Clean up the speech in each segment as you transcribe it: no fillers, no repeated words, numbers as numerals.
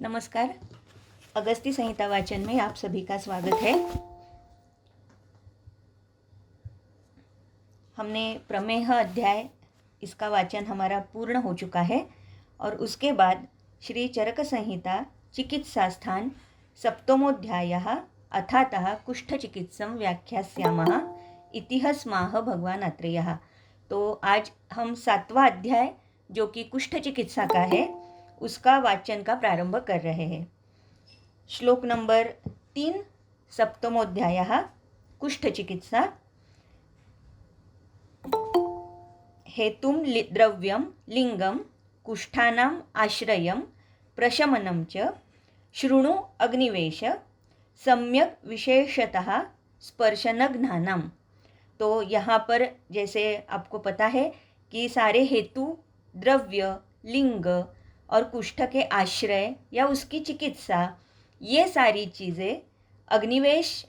नमस्कार। अगस्ती संहिता वाचन में आप सभी का स्वागत है। हमने प्रमेह अध्याय इसका वाचन हमारा पूर्ण हो चुका है और उसके बाद श्री चरक संहिता चिकित्सास्थान सप्तमोऽध्यायः अथातः कुष्ठचिकित्सं व्याख्यास्यामः इति स्माह भगवान अत्रेयः। तो आज हम 7वां अध्याय जो कि कुष्ठ चिकित्सा का है उसका वाचन का प्रारंभ कर रहे हैं। श्लोक नंबर 3 सप्तमोऽध्यायः कुष्ठ चिकित्सा। हेतुं द्रव्यं लिंगं कुष्ठानाम् आश्रयं प्रशमनं च शृणु अग्निवेश सम्यक विशेषतः स्पर्शनघ्नानां। तो यहाँ पर जैसे आपको पता है कि सारे हेतु, द्रव्य, लिंग और कुष्ठ के आश्रय या उसकी चिकित्सा, ये सारी चीज़ें अग्निवेश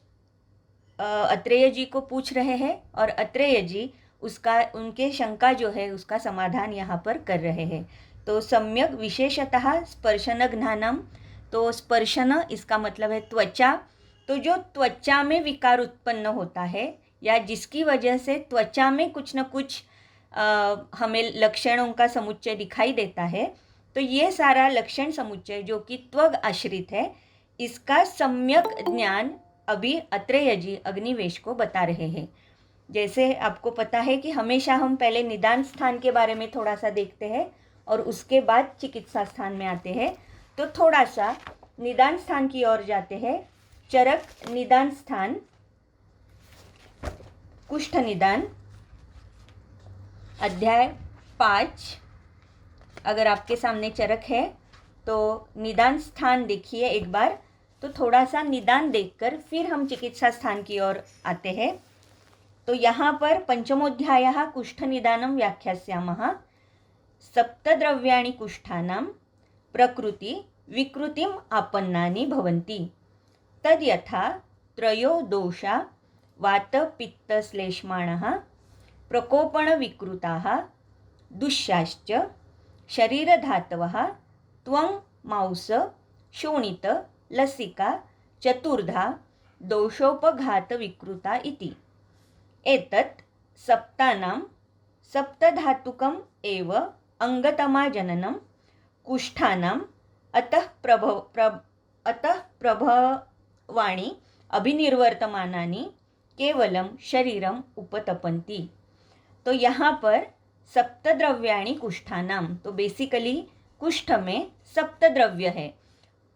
अत्रेय जी को पूछ रहे हैं और अत्रेय जी उनके शंका जो है उसका समाधान यहाँ पर कर रहे हैं। तो सम्यक विशेषतः स्पर्शनघ्नानां। तो स्पर्शन इसका मतलब है त्वचा। तो जो त्वचा में विकार उत्पन्न होता है या जिसकी वजह से त्वचा में कुछ न कुछ हमें लक्षणों का समुच्चय दिखाई देता है, तो ये सारा लक्षण समुच्चय जो कि त्वग आश्रित है, इसका सम्यक ज्ञान अभी अत्रेय जी अग्निवेश को बता रहे हैं। जैसे आपको पता है कि हमेशा हम पहले निदान स्थान के बारे में थोड़ा सा देखते हैं और उसके बाद चिकित्सा स्थान में आते हैं। तो थोड़ा सा निदान स्थान की ओर जाते हैं। चरक निदान स्थान, कुष्ठ निदान, अध्याय 5। अगर आपके सामने चरक है तो निदान स्थान देखिए एक बार। तो थोड़ा सा निदान देखकर फिर हम चिकित्सा स्थान की ओर आते हैं। तो यहाँ पर पंचमोऽध्यायः कुष्ठ निदानं व्याख्यास्यामः। सप्तद्रव्याणि कुष्ठानां प्रकृति विकृतिम् आपन्नानि भवन्ति तद्यथा त्रयो दोषा वातपित्तश्लेष्माणः प्रकोपणविकृताः दुष्याश्च शरीरधातवः त्वं मांस शोणित लसिका चतुर्धा दोषोपघातविकृता इति। एतत् सप्तानां सप्तधातुकम् एव अंगतमाजननं कुष्ठानाम् अतः प्रभवाणि अभिनिर्वर्तमानानि केवलं शरीरम उपतपन्ति। तो यहाँ पर सप्तद्रव्याणि कुष्ठानाम, तो बेसिकली कुष्ठ में सप्तद्रव्य है।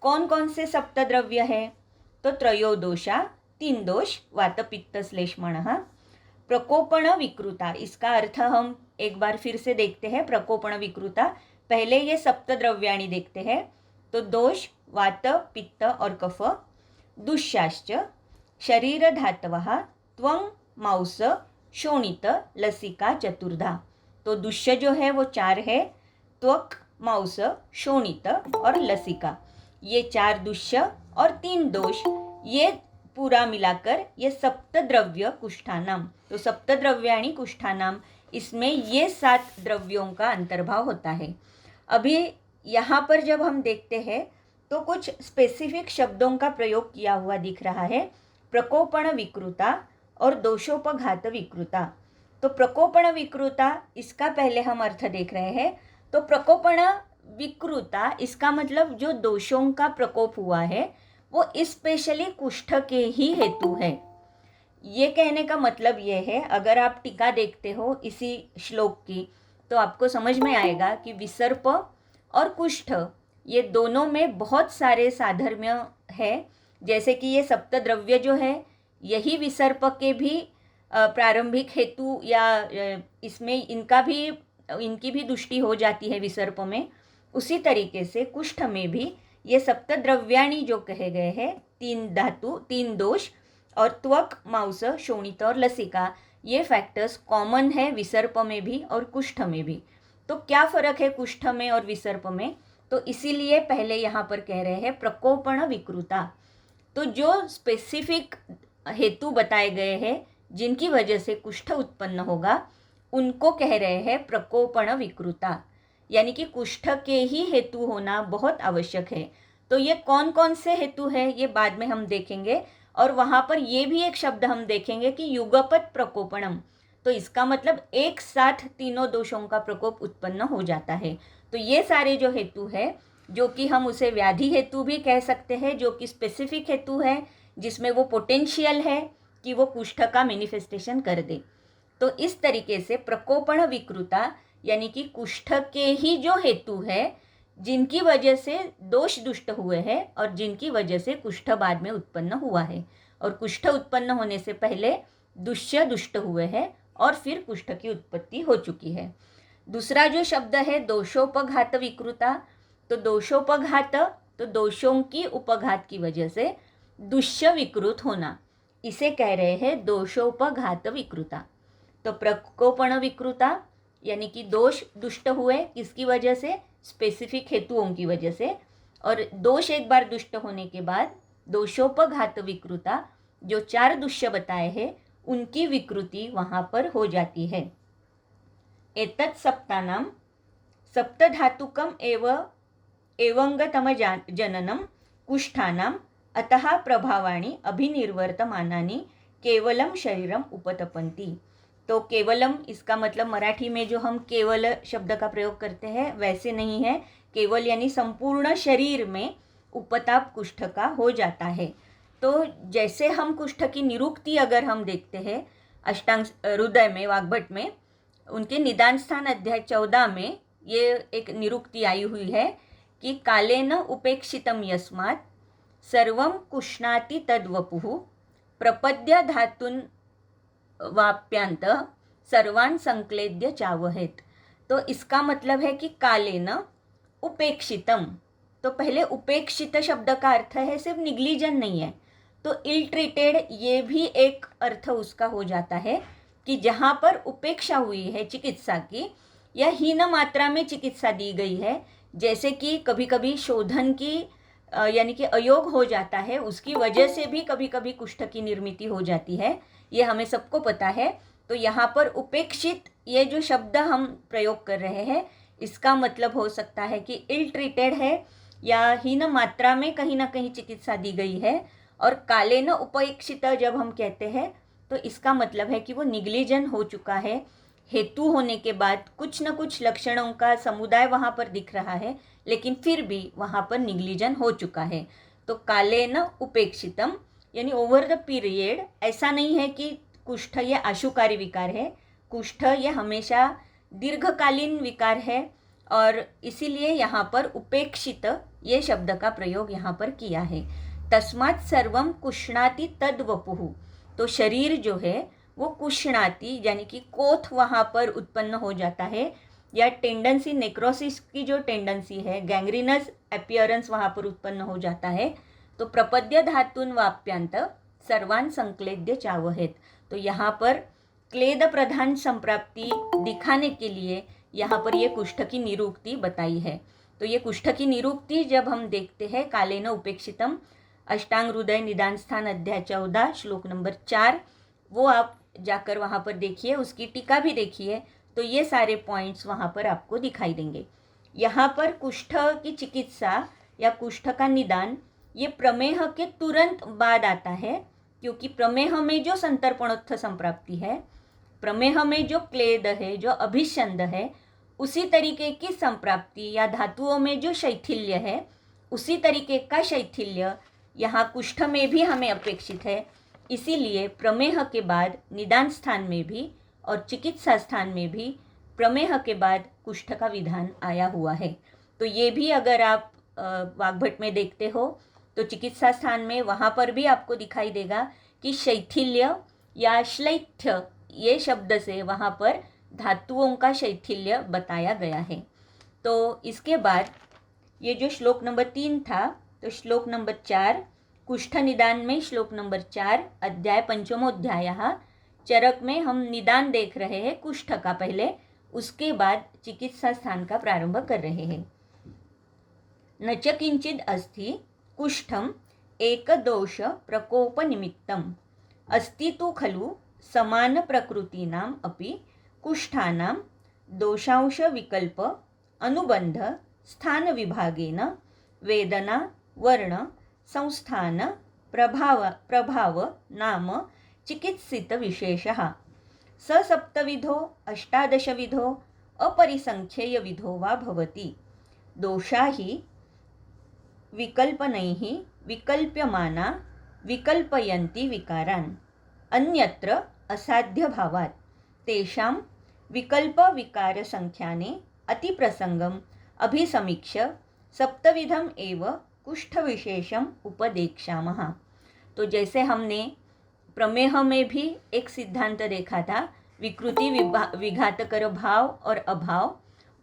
कौन कौन से सप्तद्रव्य है? तो त्रयोदोषा, 3 दोष, वातपित्तश्लेष्मणः, प्रकोपण विकृता। इसका अर्थ हम एक बार फिर से देखते हैं। प्रकोपण विकृता, पहले ये सप्तद्रव्याणि देखते हैं। तो दोष वात, पित्त और कफ। दुष्याश्च शरीर धातवः त्वं मांस शोणित लसिका चतुर्धा। तो दुष्य जो है वो 4 है, त्वक, मांस, शोणित और लसिका। ये 4 दुष्य और 3 दोष, ये पूरा मिलाकर ये सप्तद्रव्य कुष्ठानाम। तो सप्तद्रव्याणि कुष्ठानाम, इसमें ये 7 द्रव्यों का अंतर्भाव होता है। अभी यहाँ पर जब हम देखते हैं तो कुछ स्पेसिफिक शब्दों का प्रयोग किया हुआ दिख रहा है। प्रकोपण विकृता और दोषोपघात विकृता। तो प्रकोपण विकृता, इसका पहले हम अर्थ देख रहे हैं। तो प्रकोपण विकृता इसका मतलब जो दोषों का प्रकोप हुआ है वो स्पेशली कुष्ठ के ही हेतु है। ये कहने का मतलब ये है, अगर आप टीका देखते हो इसी श्लोक की तो आपको समझ में आएगा कि विसर्प और कुष्ठ ये दोनों में बहुत सारे साधर्म्य है। जैसे कि ये सप्तद्रव्य जो है यही विसर्प के भी प्रारंभिक हेतु या इसमें इनकी भी दृष्टि हो जाती है विसर्प में। उसी तरीके से कुष्ठ में भी ये सप्तद्रव्याणि जो कहे गए हैं, 3 धातु, 3 दोष और त्वक, मांस, शोणित और लसिका, ये फैक्टर्स कॉमन है विसर्प में भी और कुष्ठ में भी। तो क्या फ़र्क है कुष्ठ में और विसर्प में? तो इसीलिए पहले यहाँ पर कह रहे हैं प्रकोपण विकृता। तो जो स्पेसिफिक हेतु बताए गए हैं जिनकी वजह से कुष्ठ उत्पन्न होगा, उनको कह रहे हैं प्रकोपण विकृता। यानी कि कुष्ठ के ही हेतु होना बहुत आवश्यक है। तो ये कौन कौन से हेतु है ये बाद में हम देखेंगे। और वहाँ पर ये भी एक शब्द हम देखेंगे कि युगपत प्रकोपणम, तो इसका मतलब एक साथ तीनों दोषों का प्रकोप उत्पन्न हो जाता है। तो ये सारे जो हेतु है, जो कि हम उसे व्याधि हेतु भी कह सकते हैं, जो कि स्पेसिफिक हेतु है, जिसमें वो पोटेंशियल है कि वो कुष्ठ का मैनिफेस्टेशन कर दे। तो इस तरीके से प्रकोपण विकृता यानी कि कुष्ठ के ही जो हेतु है, जिनकी वजह से दोष दुष्ट हुए हैं और जिनकी वजह से कुष्ठ बाद में उत्पन्न हुआ है, और कुष्ठ उत्पन्न होने से पहले दुष्य दुष्ट हुए हैं और फिर कुष्ठ की उत्पत्ति हो चुकी है। दूसरा जो शब्द है दोषोपघात विकृता, तो दोषोपघात तो दोषों की उपघात की वजह से दुष्य विकृत होना, इसे कह रहे हैं दोषोपघात विकृता। तो प्रकोपण विकृता यानी कि दोष दुष्ट हुए किसकी वजह से, स्पेसिफिक हेतुओं की वजह से, और दोष एक बार दुष्ट होने के बाद दोषोपघात विकृता, जो 4 दुष्य बताए हैं उनकी विकृति वहाँ पर हो जाती है। एतत् सप्तानां सप्तधातुकम एवंगतम जननम कुष्ठानां अतः प्रभावाणि अभिनिर्वर्तमानानि केवलम शरीरम उपतपन्ति। तो केवलम इसका मतलब मराठी में जो हम केवल शब्द का प्रयोग करते हैं वैसे नहीं है। केवल यानी संपूर्ण शरीर में उपताप कुष्ठ का हो जाता है। तो जैसे हम कुष्ठ की निरुक्ति अगर हम देखते हैं अष्टांग हृदय में, वाग्भट में, उनके निदान स्थान अध्याय 14 में ये एक निरुक्ति आई हुई है कि कालेन उपेक्षितम यस्मात् सर्वं कुष्णाति तद्वपुः प्रपद्य धातुन वाप्यांत सर्वान संक्लेद्य चावहेत। तो इसका मतलब है कि कालेन उपेक्षितम, तो पहले उपेक्षित शब्द का अर्थ है सिर्फ निग्लिजन नहीं है, तो इल ट्रीटेड ये भी एक अर्थ उसका हो जाता है कि जहाँ पर उपेक्षा हुई है चिकित्सा की या हीन मात्रा में चिकित्सा दी गई है, जैसे कि कभी कभी शोधन की यानी कि अयोग हो जाता है, उसकी वजह से भी कभी कभी कुष्ठ की निर्मिति हो जाती है, ये हमें सबको पता है। तो यहाँ पर उपेक्षित ये जो शब्द हम प्रयोग कर रहे हैं इसका मतलब हो सकता है कि इल ट्रीटेड है या हीन मात्रा में कहीं ना कहीं चिकित्सा दी गई है। और काले न उपेक्षित जब हम कहते हैं तो इसका मतलब है कि वो निग्लिजन हो चुका है, हेतु होने के बाद कुछ न कुछ लक्षणों का समुदाय वहाँ पर दिख रहा है, लेकिन फिर भी वहाँ पर निग्लिजन हो चुका है। तो काले न उपेक्षितम यानी ओवर द पीरियड, ऐसा नहीं है कि कुष्ठ ये आशुकारी विकार है, कुष्ठ ये हमेशा दीर्घकालीन विकार है, और इसीलिए यहाँ पर उपेक्षित ये शब्द का प्रयोग यहाँ पर किया है। तस्मात् सर्वम कुष्णाति तद्वपुः, तो शरीर जो है वो कुष्णाति यानी कि कोथ वहाँ पर उत्पन्न हो जाता है, या टेंडेंसी नेक्रोसिस की जो टेंडेंसी है, गैंग्रीनस अपीयरेंस वहाँ पर उत्पन्न हो जाता है। तो प्रपद्य धातुन वाप्यांत सर्वान संक्लेद्य चावहेत, तो यहाँ पर क्लेद प्रधान संप्राप्ति दिखाने के लिए यहाँ पर ये कुष्ठ की निरुक्ति बताई है। तो ये कुष्ठ की निरुक्ति जब हम देखते हैं कालेन उपेक्षितम अष्टांग हृदय निदान स्थान अध्याय 14 श्लोक नंबर 4, वो आप जाकर वहाँ पर देखिए, उसकी टीका भी देखिए, तो ये सारे पॉइंट्स वहाँ पर आपको दिखाई देंगे। यहाँ पर कुष्ठ की चिकित्सा या कुष्ठ का निदान ये प्रमेह के तुरंत बाद आता है, क्योंकि प्रमेह में जो संतर्पणोत्थ संप्राप्ति है, प्रमेह में जो क्लेद है, जो अभिषंद है, उसी तरीके की संप्राप्ति या धातुओं में जो शैथिल्य है उसी तरीके का शैथिल्य यहाँ कुष्ठ में भी हमें अपेक्षित है। इसीलिए प्रमेह के बाद निदान स्थान में भी और चिकित्सा स्थान में भी प्रमेह के बाद कुष्ठ का विधान आया हुआ है। तो ये भी अगर आप वाग्भट में देखते हो तो चिकित्सा स्थान में वहाँ पर भी आपको दिखाई देगा कि शैथिल्य या श्लैथ्य ये शब्द से वहाँ पर धातुओं का शैथिल्य बताया गया है। तो इसके बाद ये जो श्लोक नंबर 3 था, तो श्लोक नंबर 4 कुष्ठ निदान में श्लोक नंबर 4 अध्याय पंचमोध्याय चरक में हम निदान देख रहे हैं कुष्ठ का पहले, उसके बाद चिकित्सा स्थान का प्रारंभ कर रहे हैं। न च किंचिद अस्ति कुष्ठम एक दोष प्रकोप निमित्तम अस्ति तु खलु समान प्रकृतीनाम अपि कुष्ठानां दोषांश विकल्प अनुबंध स्थान विभागेन वेदना वर्ण संस्थान प्रभाव नाम चिकित्सितविशेषः स सप्तविधो अष्टादशविधो अपरिसङ्ख्येयविधो वा भवति। दोषा हि विकल्पनैः विकल्प्यमाना विकल्पयन्ति विकारान् अन्यत्र असाध्यभावात् तेषां विकल्पविकारसंख्याने अतिप्रसंगम अभिसमीक्ष्य सप्तविधम एव कुष्ठविशेषम उपदेक्षामः। तो जैसे हमने प्रमेह में भी एक सिद्धांत देखा था, विकृति विघातकर भाव और अभाव,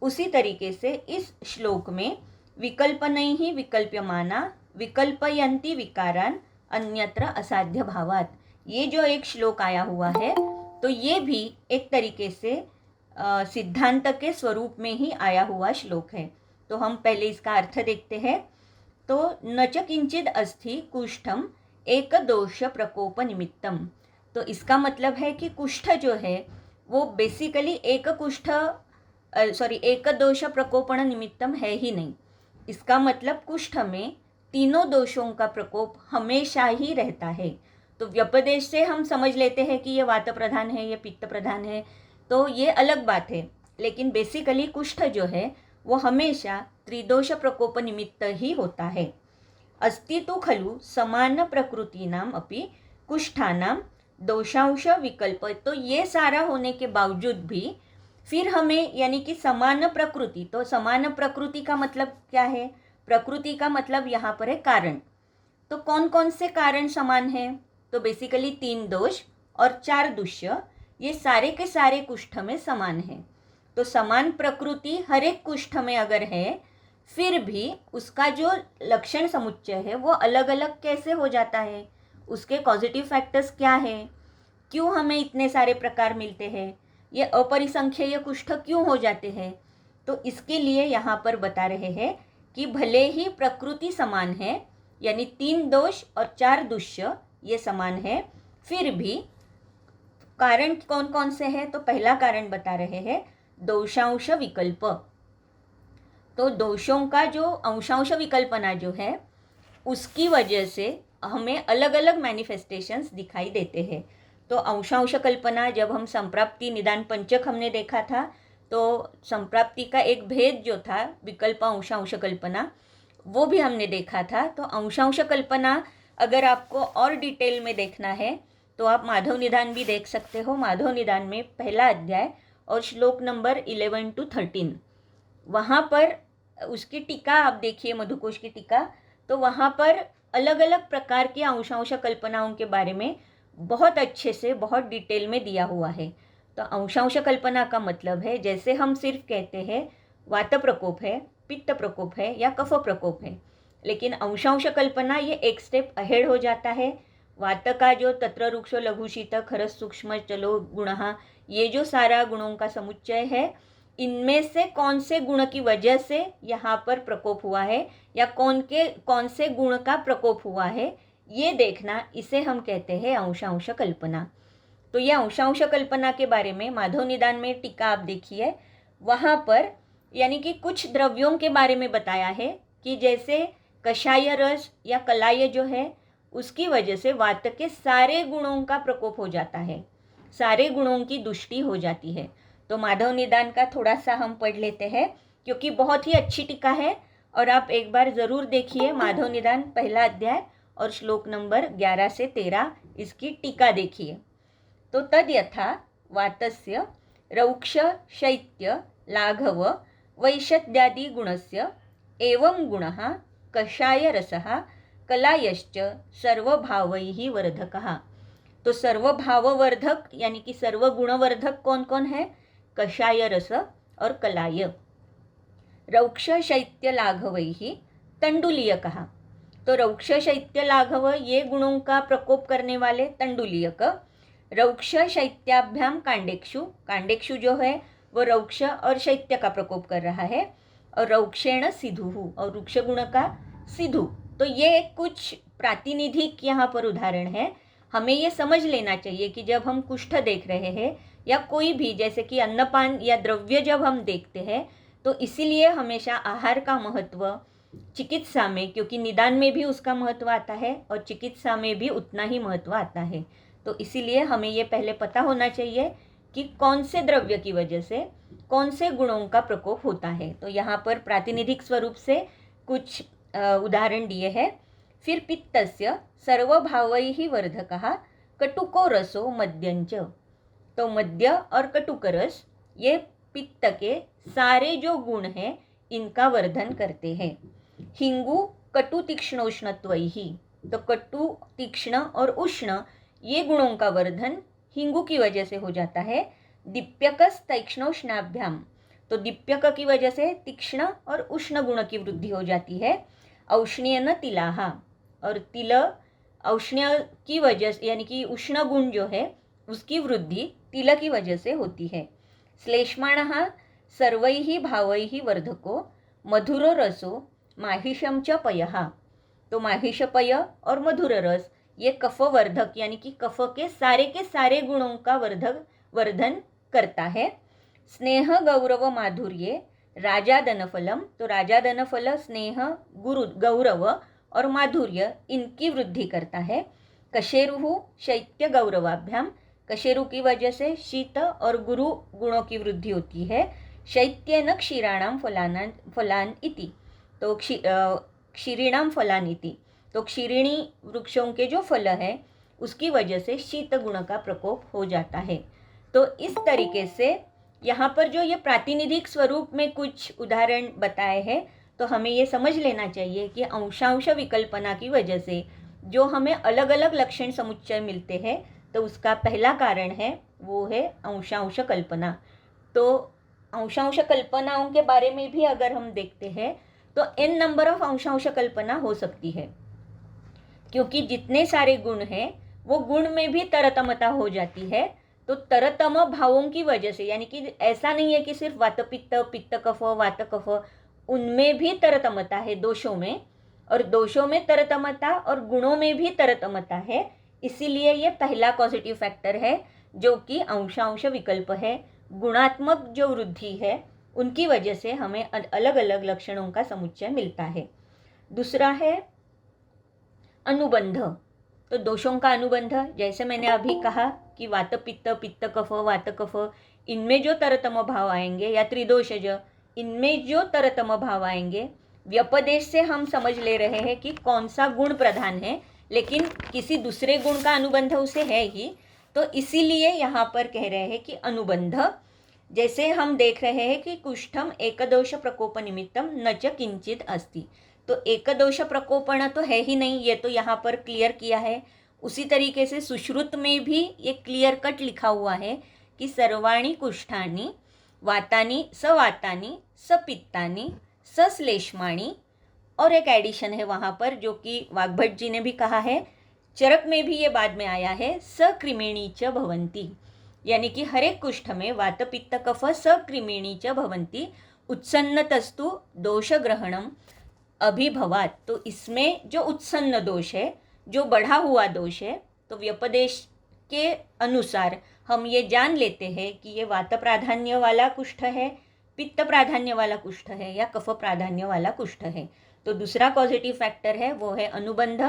उसी तरीके से इस श्लोक में विकल्पनैः विकल्प्यमाना विकल्पयन्ति विकारान् अन्यत्र असाध्य भावात्, ये जो एक श्लोक आया हुआ है तो ये भी एक तरीके से सिद्धांत के स्वरूप में ही आया हुआ श्लोक है। तो हम पहले इसका अर्थ देखते हैं। तो न च किंचिद अस्ति कुष्ठम एक दोष प्रकोप निमित्तम, तो इसका मतलब है कि कुष्ठ जो है वो बेसिकली एक दोष प्रकोपण निमित्तम है ही नहीं। इसका मतलब कुष्ठ में तीनों दोषों का प्रकोप हमेशा ही रहता है। तो व्यपदेश से हम समझ लेते हैं कि ये वात प्रधान है, ये पित्त प्रधान है, तो ये अलग बात है, लेकिन बेसिकली कुष्ठ जो है वो हमेशा त्रिदोष प्रकोप निमित्त ही होता है। अस्ति तु खलु समान प्रकृतीनाम अपि कुष्ठानाम दोषांश विकल्प, तो ये सारा होने के बावजूद भी फिर हमें यानी कि समान प्रकृति, तो समान प्रकृति का मतलब क्या है? प्रकृति का मतलब यहाँ पर है कारण। तो कौन कौन से कारण समान हैं? तो बेसिकली 3 दोष और 4 दुष्य, ये सारे के सारे कुष्ठ में समान है। तो समान प्रकृति हर एक कुष्ठ में अगर है, फिर भी उसका जो लक्षण समुच्चय है वो अलग अलग कैसे हो जाता है? उसके पॉजिटिव फैक्टर्स क्या है? क्यों हमें इतने सारे प्रकार मिलते हैं? ये अपरिसंख्येय कुष्ठ क्यों हो जाते हैं? तो इसके लिए यहाँ पर बता रहे हैं कि भले ही प्रकृति समान है, यानी 3 दोष और 4 दुष्य ये समान है, फिर भी कारण कौन कौन से हैं? तो पहला कारण बता रहे हैं दोषांश विकल्प। तो दोषों का जो अंशांश विकल्पना जो है उसकी वजह से हमें अलग अलग मैनिफेस्टेशंस दिखाई देते हैं। तो अंशांश कल्पना, जब हम संप्राप्ति निदान पंचक हमने देखा था, तो संप्राप्ति का एक भेद जो था विकल्प अंशांश कल्पना, वो भी हमने देखा था। तो अंशांश कल्पना अगर आपको और डिटेल में देखना है तो आप माधव निदान भी देख सकते हो। माधव निदान में पहला अध्याय और श्लोक नंबर 11 to 13, वहाँ पर उसकी टीका आप देखिए, मधुकोश की टीका, तो वहाँ पर अलग अलग प्रकार की अंशांश कल्पनाओं के बारे में बहुत अच्छे से बहुत डिटेल में दिया हुआ है। तो अंशांश कल्पना का मतलब है, जैसे हम सिर्फ कहते हैं वात प्रकोप है, पित्त प्रकोप है या कफ प्रकोप है, लेकिन अंशांश कल्पना ये एक स्टेप अहेड हो जाता है। वात का जो तत्र रुक्षो लघु शीत खरस सूक्ष्म चलो गुणः, ये जो सारा गुणों का समुच्चय है, इनमें से कौन से गुण की वजह से यहाँ पर प्रकोप हुआ है या कौन से गुण का प्रकोप हुआ है, ये देखना, इसे हम कहते हैं अंशांश कल्पना। तो ये अंशांश कल्पना के बारे में माधव निदान में टीका आप देखिए, वहाँ पर यानी कि कुछ द्रव्यों के बारे में बताया है कि जैसे कषाय रस या कलाय जो है उसकी वजह से वात के सारे गुणों का प्रकोप हो जाता है, सारे गुणों की दुष्टि हो जाती है। तो माधव निदान का थोड़ा सा हम पढ़ लेते हैं, क्योंकि बहुत ही अच्छी टीका है और आप एक बार ज़रूर देखिए माधव निदान पहला अध्याय और श्लोक नंबर 11 से 13 इसकी टीका देखिए। तो तद यथा वातस्य रौक्ष शैत्य लाघव वैशत्यादि गुणस्य एवं गुणः कषाय रसः कलायश्च सर्वभावैः वर्धकः। तो सर्वभाववर्धक यानी कि सर्वगुणवर्धक कौन कौन है? कषाय रस और कलाय। रौक्ष शैत्य लाघवैः तंडुलीयकः। तो रौक्ष शैत्य लाघव ये गुणों का प्रकोप करने वाले तंडुलीयक। रौक्ष शैत्याभ्याम कांडेक्षु, कांडेक्षु जो है वो रौक्ष और शैत्य का प्रकोप कर रहा है, और रौक्षेण सिधु, और वृक्ष गुण का सिधु। तो ये कुछ प्रातिनिधिक यहाँ पर उदाहरण है। हमें ये समझ लेना चाहिए कि जब हम कुष्ठ देख रहे हैं या कोई भी जैसे कि अन्नपान या द्रव्य जब हम देखते हैं, तो इसीलिए हमेशा आहार का महत्व चिकित्सा में, क्योंकि निदान में भी उसका महत्व आता है और चिकित्सा में भी उतना ही महत्व आता है। तो इसीलिए हमें ये पहले पता होना चाहिए कि कौन से द्रव्य की वजह से कौन से गुणों का प्रकोप होता है। तो यहाँ पर प्रातिनिधिक स्वरूप से कुछ उदाहरण दिए हैं। फिर पित्तस्य सर्वभावैः वर्धकः कटुको रसो मद्यंच। तो मद्य और कटुक रस ये पित्त के सारे जो गुण हैं इनका वर्धन करते हैं। हिंगु कटु तीक्ष्णोष्णत्वैहि। तो कटु, तीक्ष्ण और उष्ण ये गुणों का वर्धन हिंगु की वजह से हो जाता है। दीप्यकस तीक्ष्णोष्णाभ्याम। तो दीप्यक की वजह से तीक्ष्ण और उष्ण गुण की वृद्धि हो जाती है। औष्ण्यन तिलाहा। और तिल औष्ण्य की वजह से यानी कि उष्ण गुण जो है उसकी वृद्धि तिल की वजह से होती है। श्लेष्माणः सर्वैः भावैः वर्धको मधुरो रसो माहिषम च पयः। तो माहिषपय और मधुर रस ये कफवर्धक यानी कि कफ के सारे गुणों का वर्धन करता है। स्नेह गौरव माधुर्ये राजादन फलम। तो राजादन फल स्नेह, गौरव और माधुर्य इनकी वृद्धि करता है। कशेरु शैत्य गौरवाभ्याम। कशेरु की वजह से शीत और गुरु गुणों की वृद्धि होती है। शैत्येन क्षीराणाम फलान इति। तो क्षीरिणाम फलान इति। तो क्षीरिणी वृक्षों के जो फल है उसकी वजह से शीत गुण का प्रकोप हो जाता है। तो इस तरीके से यहाँ पर जो ये प्रातिनिधिक स्वरूप में कुछ उदाहरण बताए हैं, तो हमें ये समझ लेना चाहिए कि अंशांश विकल्पना की वजह से जो हमें अलग अलग लक्षण समुच्चय मिलते हैं, तो उसका पहला कारण है वो है अंशांश कल्पना। तो अंशांश कल्पनाओं के बारे में भी अगर हम देखते हैं तो n नंबर ऑफ अंशांश कल्पना हो सकती है, क्योंकि जितने सारे गुण हैं वो गुण में भी तरतमता हो जाती है। तो तरतम भावों की वजह से, यानी कि ऐसा नहीं है कि सिर्फ वात पित्त, पित्त कफ, वात कफ, उनमें भी तरतमता है दोषों में, और दोषों में तरतमता और गुणों में भी तरतमता है। इसीलिए ये पहला पॉजिटिव फैक्टर है जो कि अंशांश विकल्प है। गुणात्मक जो वृद्धि है उनकी वजह से हमें अलग अलग लक्षणों का समुच्चय मिलता है। दूसरा है अनुबंध। तो दोषों का अनुबंध, जैसे मैंने अभी कहा कि वात पित्त, पित्त कफ, वात कफ, इनमें जो तरतम भाव आएंगे, या त्रिदोषज, इनमें जो तरतम भाव आएंगे, व्यपदेश से हम समझ ले रहे हैं कि कौन सा गुण प्रधान है, लेकिन किसी दूसरे गुण का अनुबंध उसे है ही। तो इसीलिए यहाँ पर कह रहे हैं कि अनुबंध, जैसे हम देख रहे हैं कि कुष्ठम एकदोष प्रकोप निमित्तम न च किंचित अस्ति। तो एकदोष प्रकोपण तो है ही नहीं, ये तो यहाँ पर क्लियर किया है। उसी तरीके से सुश्रुत में भी ये क्लियर कट लिखा हुआ है कि सर्वाणी कुष्ठानी वातानी सवातानी सपित्तानी सश्लेष्माणी, और एक एडिशन है वहाँ पर जो कि वाग्भट जी ने भी कहा है, चरक में भी ये बाद में आया है, सकृमिणी च भवन्ति, यानी कि हर एक कुष्ठ में वात पित्त कफ सकृमिणी च भवन्ति उत्सन्नतस्तु दोष ग्रहणम अभिभवात। तो इसमें जो उत्सन्न दोष है, जो बढ़ा हुआ दोष है, तो व्यपदेश के अनुसार हम ये जान लेते हैं कि ये वात प्राधान्य वाला कुष्ठ है, पित्त प्राधान्य वाला कुष्ठ है, या कफ प्राधान्य वाला कुष्ठ है। तो दूसरा पॉजिटिव फैक्टर है वो है अनुबंध।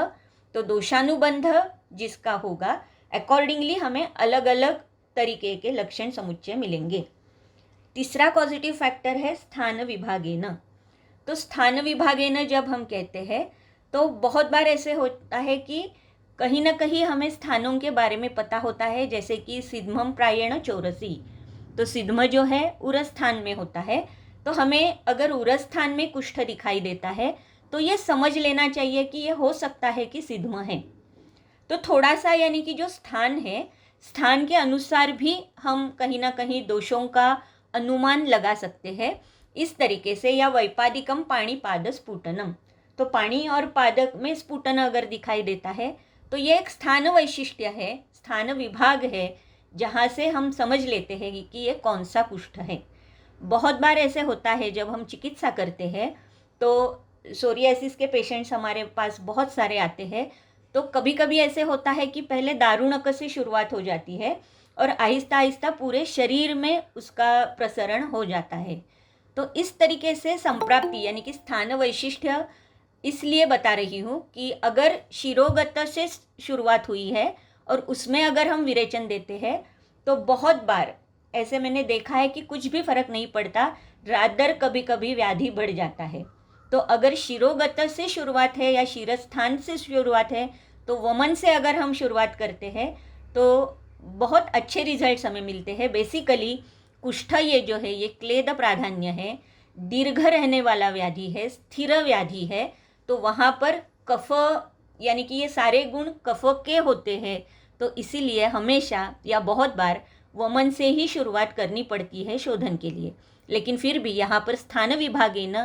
तो दोषानुबंध जिसका होगा, अकॉर्डिंगली हमें अलग अलग तरीके के लक्षण समुच्चय मिलेंगे। तीसरा पॉजिटिव फैक्टर है स्थान विभागेन। तो स्थान विभागेन जब हम कहते हैं तो बहुत बार ऐसे होता है कि कहीं ना कहीं हमें स्थानों के बारे में पता होता है, जैसे कि सिद्धम प्रायेण चौरसी। तो सिद्धम जो है उरस्थान में होता है, तो हमें अगर उरस्थान में कुष्ठ दिखाई देता है तो ये समझ लेना चाहिए कि ये हो सकता है कि सिद्धम है। तो थोड़ा सा यानी कि जो स्थान है, स्थान के अनुसार भी हम कहीं ना कहीं दोषों का अनुमान लगा सकते हैं इस तरीके से। या वैपादिकम पाणी पाद स्फुटनम, तो पानी और पादक में स्फुटन अगर दिखाई देता है तो ये एक स्थान वैशिष्ट्य है, स्थान विभाग है, जहाँ से हम समझ लेते हैं कि ये कौन सा कुष्ठ है। बहुत बार ऐसे होता है जब हम चिकित्सा करते हैं तो सोरियासिस के पेशेंट्स हमारे पास बहुत सारे आते हैं, तो कभी कभी ऐसे होता है कि पहले दारुणक से शुरुआत हो जाती है और आहिस्ता आहिस्ता पूरे शरीर में उसका प्रसरण हो जाता है। तो इस तरीके से संप्राप्ति यानी कि स्थान वैशिष्ट्य इसलिए बता रही हूँ कि अगर शिरोगत से शुरुआत हुई है और उसमें अगर हम विरेचन देते हैं तो बहुत बार ऐसे मैंने देखा है कि कुछ भी फर्क नहीं पड़ता, रादर कभी कभी व्याधि बढ़ जाता है। तो अगर शिरोगत से शुरुआत है या शिरस्थान से शुरुआत है तो वमन से अगर हम शुरुआत करते हैं तो बहुत अच्छे रिजल्ट्स हमें मिलते हैं। बेसिकली कुष्ठ ये जो है ये क्लेद प्राधान्य है, दीर्घ रहने वाला व्याधि है, स्थिर व्याधि है, तो वहाँ पर कफ यानी कि ये सारे गुण कफ के होते हैं। तो इसीलिए हमेशा या बहुत बार वमन से ही शुरुआत करनी पड़ती है शोधन के लिए। लेकिन फिर भी यहाँ पर स्थान विभागेन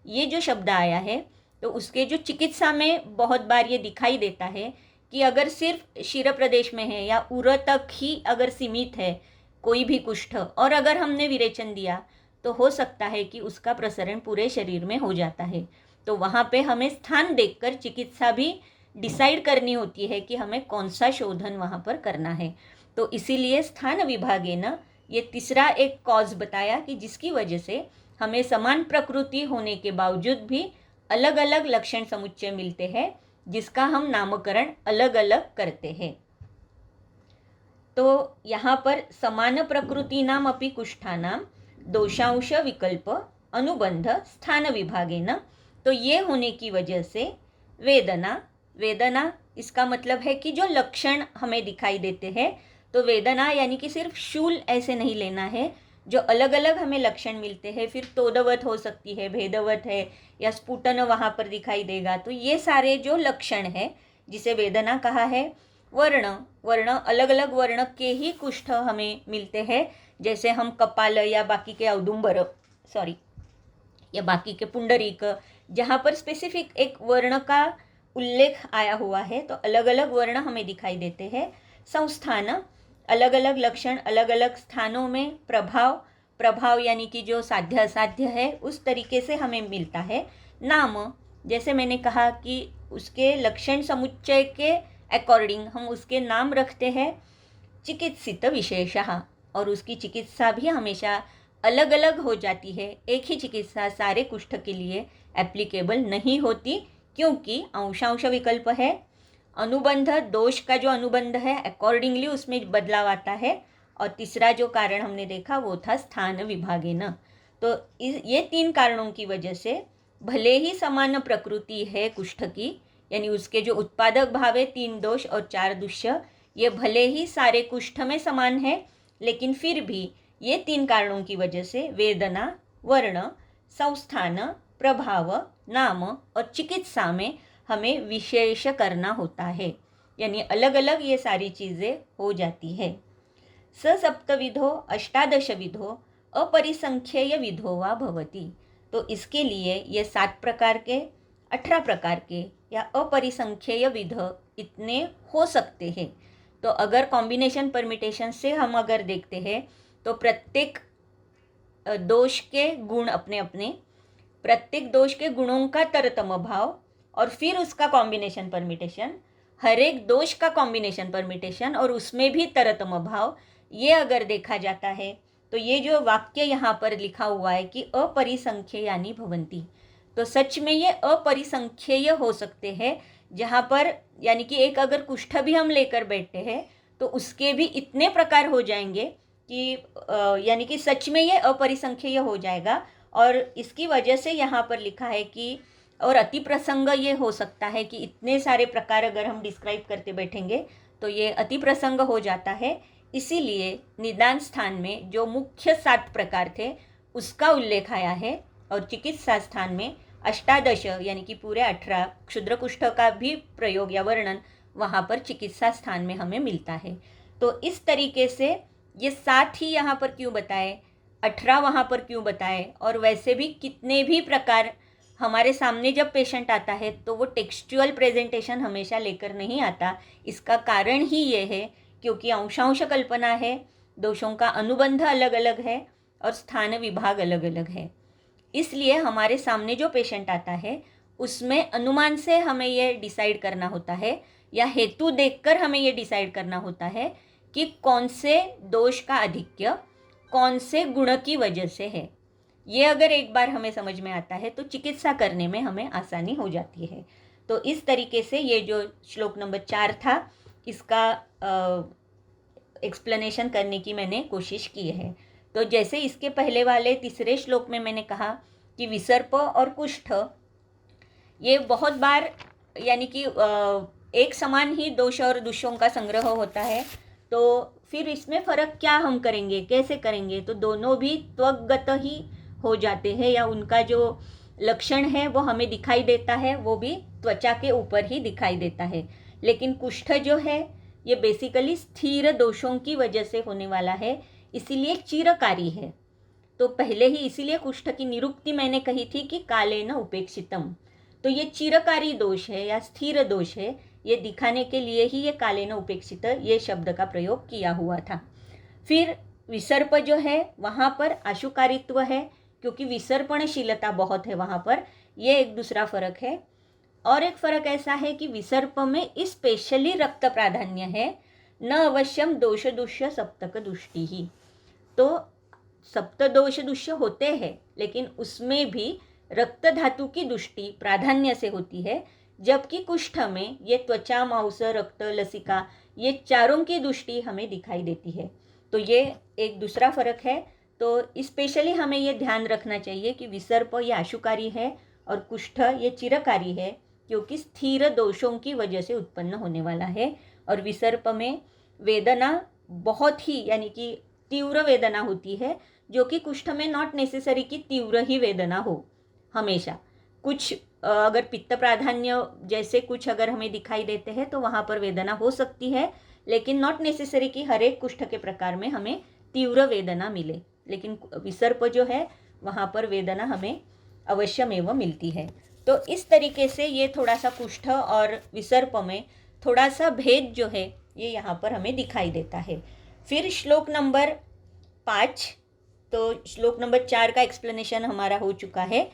ये जो शब्द आया है तो उसके जो चिकित्सा में बहुत बार ये दिखाई देता है कि अगर सिर्फ शिर प्रदेश में है या उर तक ही अगर सीमित है कोई भी कुष्ठ और अगर हमने विरेचन दिया तो हो सकता है कि उसका प्रसरण पूरे शरीर में हो जाता है। तो वहाँ पे हमें स्थान देखकर चिकित्सा भी डिसाइड करनी होती है कि हमें कौन सा शोधन वहाँ पर करना है। तो इसीलिए स्थान विभागेन ये तीसरा एक कॉज बताया कि जिसकी वजह से हमें समान प्रकृति होने के बावजूद भी अलग अलग लक्षण समुच्चय मिलते हैं, जिसका हम नामकरण अलग अलग करते हैं। तो यहाँ पर समान प्रकृति नाम अपि कुष्ठानाम दोषांश विकल्प अनुबंध स्थान विभागेन, तो ये होने की वजह से वेदना इसका मतलब है कि जो लक्षण हमें दिखाई देते हैं, तो वेदना यानी कि सिर्फ शूल ऐसे नहीं लेना है, जो अलग अलग हमें लक्षण मिलते हैं। फिर तोदवत हो सकती है, भेदवत है या स्फुटन वहाँ पर दिखाई देगा। तो ये सारे जो लक्षण है जिसे वेदना कहा है। वर्ण अलग अलग वर्ण के ही कुष्ठ हमें मिलते हैं, जैसे हम कपाल या बाकी के औदुंबर या बाकी के पुंडरीक, जहाँ पर स्पेसिफिक एक वर्ण का उल्लेख आया हुआ है तो अलग अलग वर्ण हमें दिखाई देते हैं। संस्थान अलग अलग लक्षण अलग अलग स्थानों में प्रभाव यानी कि जो साध्य असाध्य है उस तरीके से हमें मिलता है। नाम जैसे मैंने कहा कि उसके लक्षण समुच्चय के अकॉर्डिंग हम उसके नाम रखते हैं। चिकित्सित विशेषः, और उसकी चिकित्सा भी हमेशा अलग अलग हो जाती है। एक ही चिकित्सा सारे कुष्ठ के लिए एप्लीकेबल नहीं होती, क्योंकि अंशांश विकल्प है। अनुबंध दोष का जो अनुबंध है अकॉर्डिंगली उसमें बदलाव आता है। और तीसरा जो कारण हमने देखा वो था स्थान विभागेन। तो ये तीन कारणों की वजह से भले ही समान प्रकृति है कुष्ठ की, यानी उसके जो उत्पादक भाव है 3 दोष और 4 दुष्य, ये भले ही सारे कुष्ठ में समान है, लेकिन फिर भी ये 3 कारणों की वजह से वेदना, वर्ण, संस्थान, प्रभाव, नाम और चिकित्सा में हमें विशेष करना होता है, यानी अलग अलग ये सारी चीज़ें हो जाती है। सप्तविधो अष्टादशविधो अपरिसंख्येय विधो वा भवति, तो इसके लिए ये 7 प्रकार के 18 प्रकार के या अपरिसंख्येय विध इतने हो सकते हैं। तो अगर कॉम्बिनेशन परमिटेशन से हम अगर देखते हैं तो प्रत्येक दोष के गुण अपने अपने, प्रत्येक दोष के गुणों का तरतम भाव और फिर उसका कॉम्बिनेशन परमिटेशन, हर एक दोष का कॉम्बिनेशन परमिटेशन और उसमें भी तरतम भाव, ये अगर देखा जाता है तो ये जो वाक्य यहाँ पर लिखा हुआ है कि अपरिसंख्ययानि भवन्ति, तो सच में ये अपरिसंख्येय हो सकते हैं। जहाँ पर यानी कि एक अगर कुष्ठ भी हम लेकर बैठते हैं तो उसके भी इतने प्रकार हो जाएंगे कि यानी कि सच में ये अपरिसंख्येय हो जाएगा। और इसकी वजह से यहाँ पर लिखा है कि और अति प्रसंग ये हो सकता है कि इतने सारे प्रकार अगर हम डिस्क्राइब करते बैठेंगे तो ये अति प्रसंग हो जाता है। इसीलिए निदान स्थान में जो मुख्य 7 प्रकार थे उसका उल्लेख आया है, और चिकित्सा स्थान में अष्टादश यानी कि पूरे 18 क्षुद्र कुष्ठ का भी प्रयोग या वर्णन वहाँ पर चिकित्सा स्थान में हमें मिलता है। तो इस तरीके से ये 7 ही यहाँ पर क्यों बताए, 18 वहाँ पर क्यों बताए, और वैसे भी कितने भी प्रकार हमारे सामने जब पेशेंट आता है तो वो टेक्सचुअल प्रेजेंटेशन हमेशा लेकर नहीं आता। इसका कारण ही ये है क्योंकि अंशांश कल्पना है, दोषों का अनुबंध अलग अलग है और स्थान विभाग अलग अलग है। इसलिए हमारे सामने जो पेशेंट आता है उसमें अनुमान से हमें ये डिसाइड करना होता है या हेतु देखकर हमें ये डिसाइड करना होता है कि कौन से दोष का आधिक्य कौन से गुण की वजह से है। ये अगर एक बार हमें समझ में आता है तो चिकित्सा करने में हमें आसानी हो जाती है। तो इस तरीके से ये जो श्लोक नंबर 4 था, इसका एक्सप्लेनेशन करने की मैंने कोशिश की है। तो जैसे इसके पहले वाले तीसरे श्लोक में मैंने कहा कि विसर्प और कुष्ठ ये बहुत बार यानी कि एक समान ही दोष और दोषों का संग्रह होता है। तो फिर इसमें फ़र्क क्या हम करेंगे, कैसे करेंगे? तो दोनों भी त्वगत ही हो जाते हैं, या उनका जो लक्षण है वो हमें दिखाई देता है, वो भी त्वचा के ऊपर ही दिखाई देता है। लेकिन कुष्ठ जो है ये बेसिकली स्थिर दोषों की वजह से होने वाला है, इसीलिए चिरकारी है। तो पहले ही इसीलिए कुष्ठ की निरुक्ति मैंने कही थी कि कालेन उपेक्षितम। तो ये चिरकारी दोष है या स्थिर दोष है, ये दिखाने के लिए ही ये कालेन उपेक्षित ये शब्द का प्रयोग किया हुआ था। फिर विसर्प जो है वहाँ पर आशुकारित्व है, क्योंकि विसर्पणशीलता बहुत है वहाँ पर, ये एक दूसरा फर्क है। और एक फर्क ऐसा है कि विसर्प में स्पेशली रक्त प्राधान्य है, न अवश्यम दोष दुष्य सप्तक दुष्टि ही। तो सप्त दोष दुष्य होते हैं, लेकिन उसमें भी रक्त धातु की दृष्टि प्राधान्य से होती है, जबकि कुष्ठ में ये त्वचा, मांस, रक्त, लसिका ये चारों की दृष्टि हमें दिखाई देती है। तो ये एक दूसरा फर्क है। तो स्पेशली हमें ये ध्यान रखना चाहिए कि विसर्प ये आशुकारी है और कुष्ठ ये चिरकारी है, क्योंकि स्थिर दोषों की वजह से उत्पन्न होने वाला है। और विसर्प में वेदना बहुत ही यानी कि तीव्र वेदना होती है, जो कि कुष्ठ में नॉट नेसेसरी कि तीव्र ही वेदना हो। हमेशा कुछ अगर पित्त प्राधान्य जैसे कुछ अगर हमें दिखाई देते हैं तो वहाँ पर वेदना हो सकती है, लेकिन नॉट नेसेसरी कि हर एक कुष्ठ के प्रकार में हमें तीव्र वेदना मिले। लेकिन विसर्प जो है वहाँ पर वेदना हमें अवश्यमेव मिलती है। तो इस तरीके से ये थोड़ा सा कुष्ठ और विसर्प में थोड़ा सा भेद जो है ये यहाँ पर हमें दिखाई देता है। फिर श्लोक नंबर 5, तो श्लोक नंबर 4 का एक्सप्लेनेशन हमारा हो चुका है।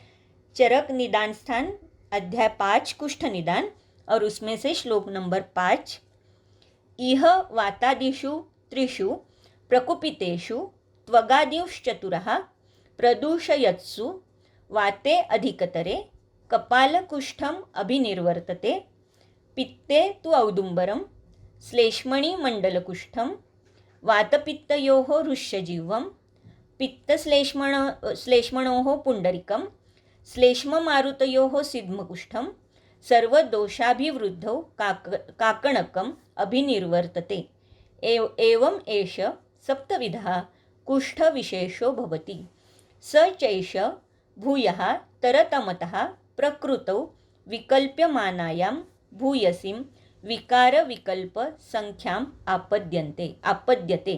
चरक निदान स्थान अध्याय 5 कुष्ठ निदान, और उसमें से श्लोक नंबर 5, इह वातादिषु त्रिषु प्रकुपितेषु त्वगादिश्चतुरः प्रदूषयत्सु वाते अधिकतरे कपालकुष्ठम अभिनिर्वर्तते पित्ते तु औदुम्बरम श्लेष्मणि मंडलकुष्ठम वातपित्तयोः ऋष्यजीवम श्लेष्मणोः पुंडरिकम श्लेष्ममारुतयोः सिद्मकुष्ठम सर्वदोषाभिवृद्धौ काकणकम अभिनिर्वर्तते एवं एष सप्तविधः कुष्ठविशेषो भवति। स चैष भूयः तरतमतः प्रकृतौ विकल्प्यमानायां भूयसीं विकार विकल्प संख्याम आपद्यते।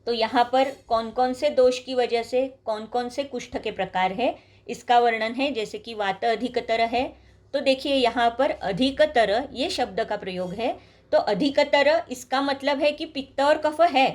तो यहाँ पर कौन कौन से दोष की वजह से कौन कौन से कुष्ठ के प्रकार है इसका वर्णन है। जैसे कि वात अधिकतर है, तो देखिए यहाँ पर अधिकतर ये शब्द का प्रयोग है। तो अधिकतर इसका मतलब है कि पित्त और कफ है,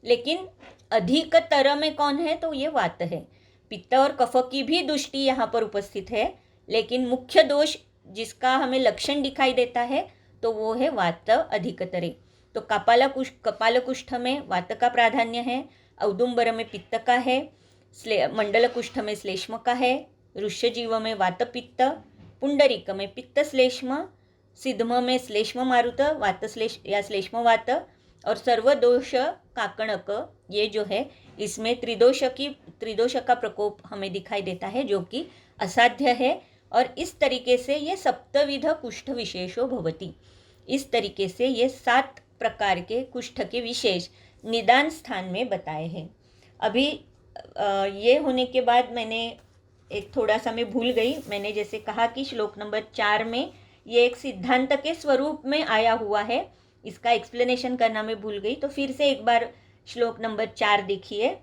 लेकिन अधिकतर में कौन है? तो ये वात है। पित्त और कफ की भी दृष्टि यहाँ पर उपस्थित है, लेकिन मुख्य दोष जिसका हमें लक्षण दिखाई देता है तो वो है वात अधिकतरे। तो कपालकुष्ठ में वात का प्राधान्य है, औदुम्बर में पित्त का है, मंडल कुष्ठ में श्लेष्म का है, ऋष्यजीव में वात पित्त, पुंडरीक में पित्त श्लेष्म, सिद्म में श्लेष्म मारुत वात श्लेष या श्लेष्म वात, और सर्वदोष काकणक ये जो है इसमें त्रिदोष का प्रकोप हमें दिखाई देता है, जो कि असाध्य है। और इस तरीके से ये सप्तविध कुष्ठ विशेषो भवति। इस तरीके से ये 7 प्रकार के कुष्ठ के विशेष निदान स्थान में बताए हैं। अभी ये होने के बाद मैंने एक थोड़ा सा मैं भूल गई। मैंने जैसे कहा कि श्लोक नंबर 4 में ये एक सिद्धांत के स्वरूप में आया हुआ है, इसका एक्सप्लेनेशन करना मैं भूल गई। तो फिर से एक बार श्लोक नंबर 4 देखिए।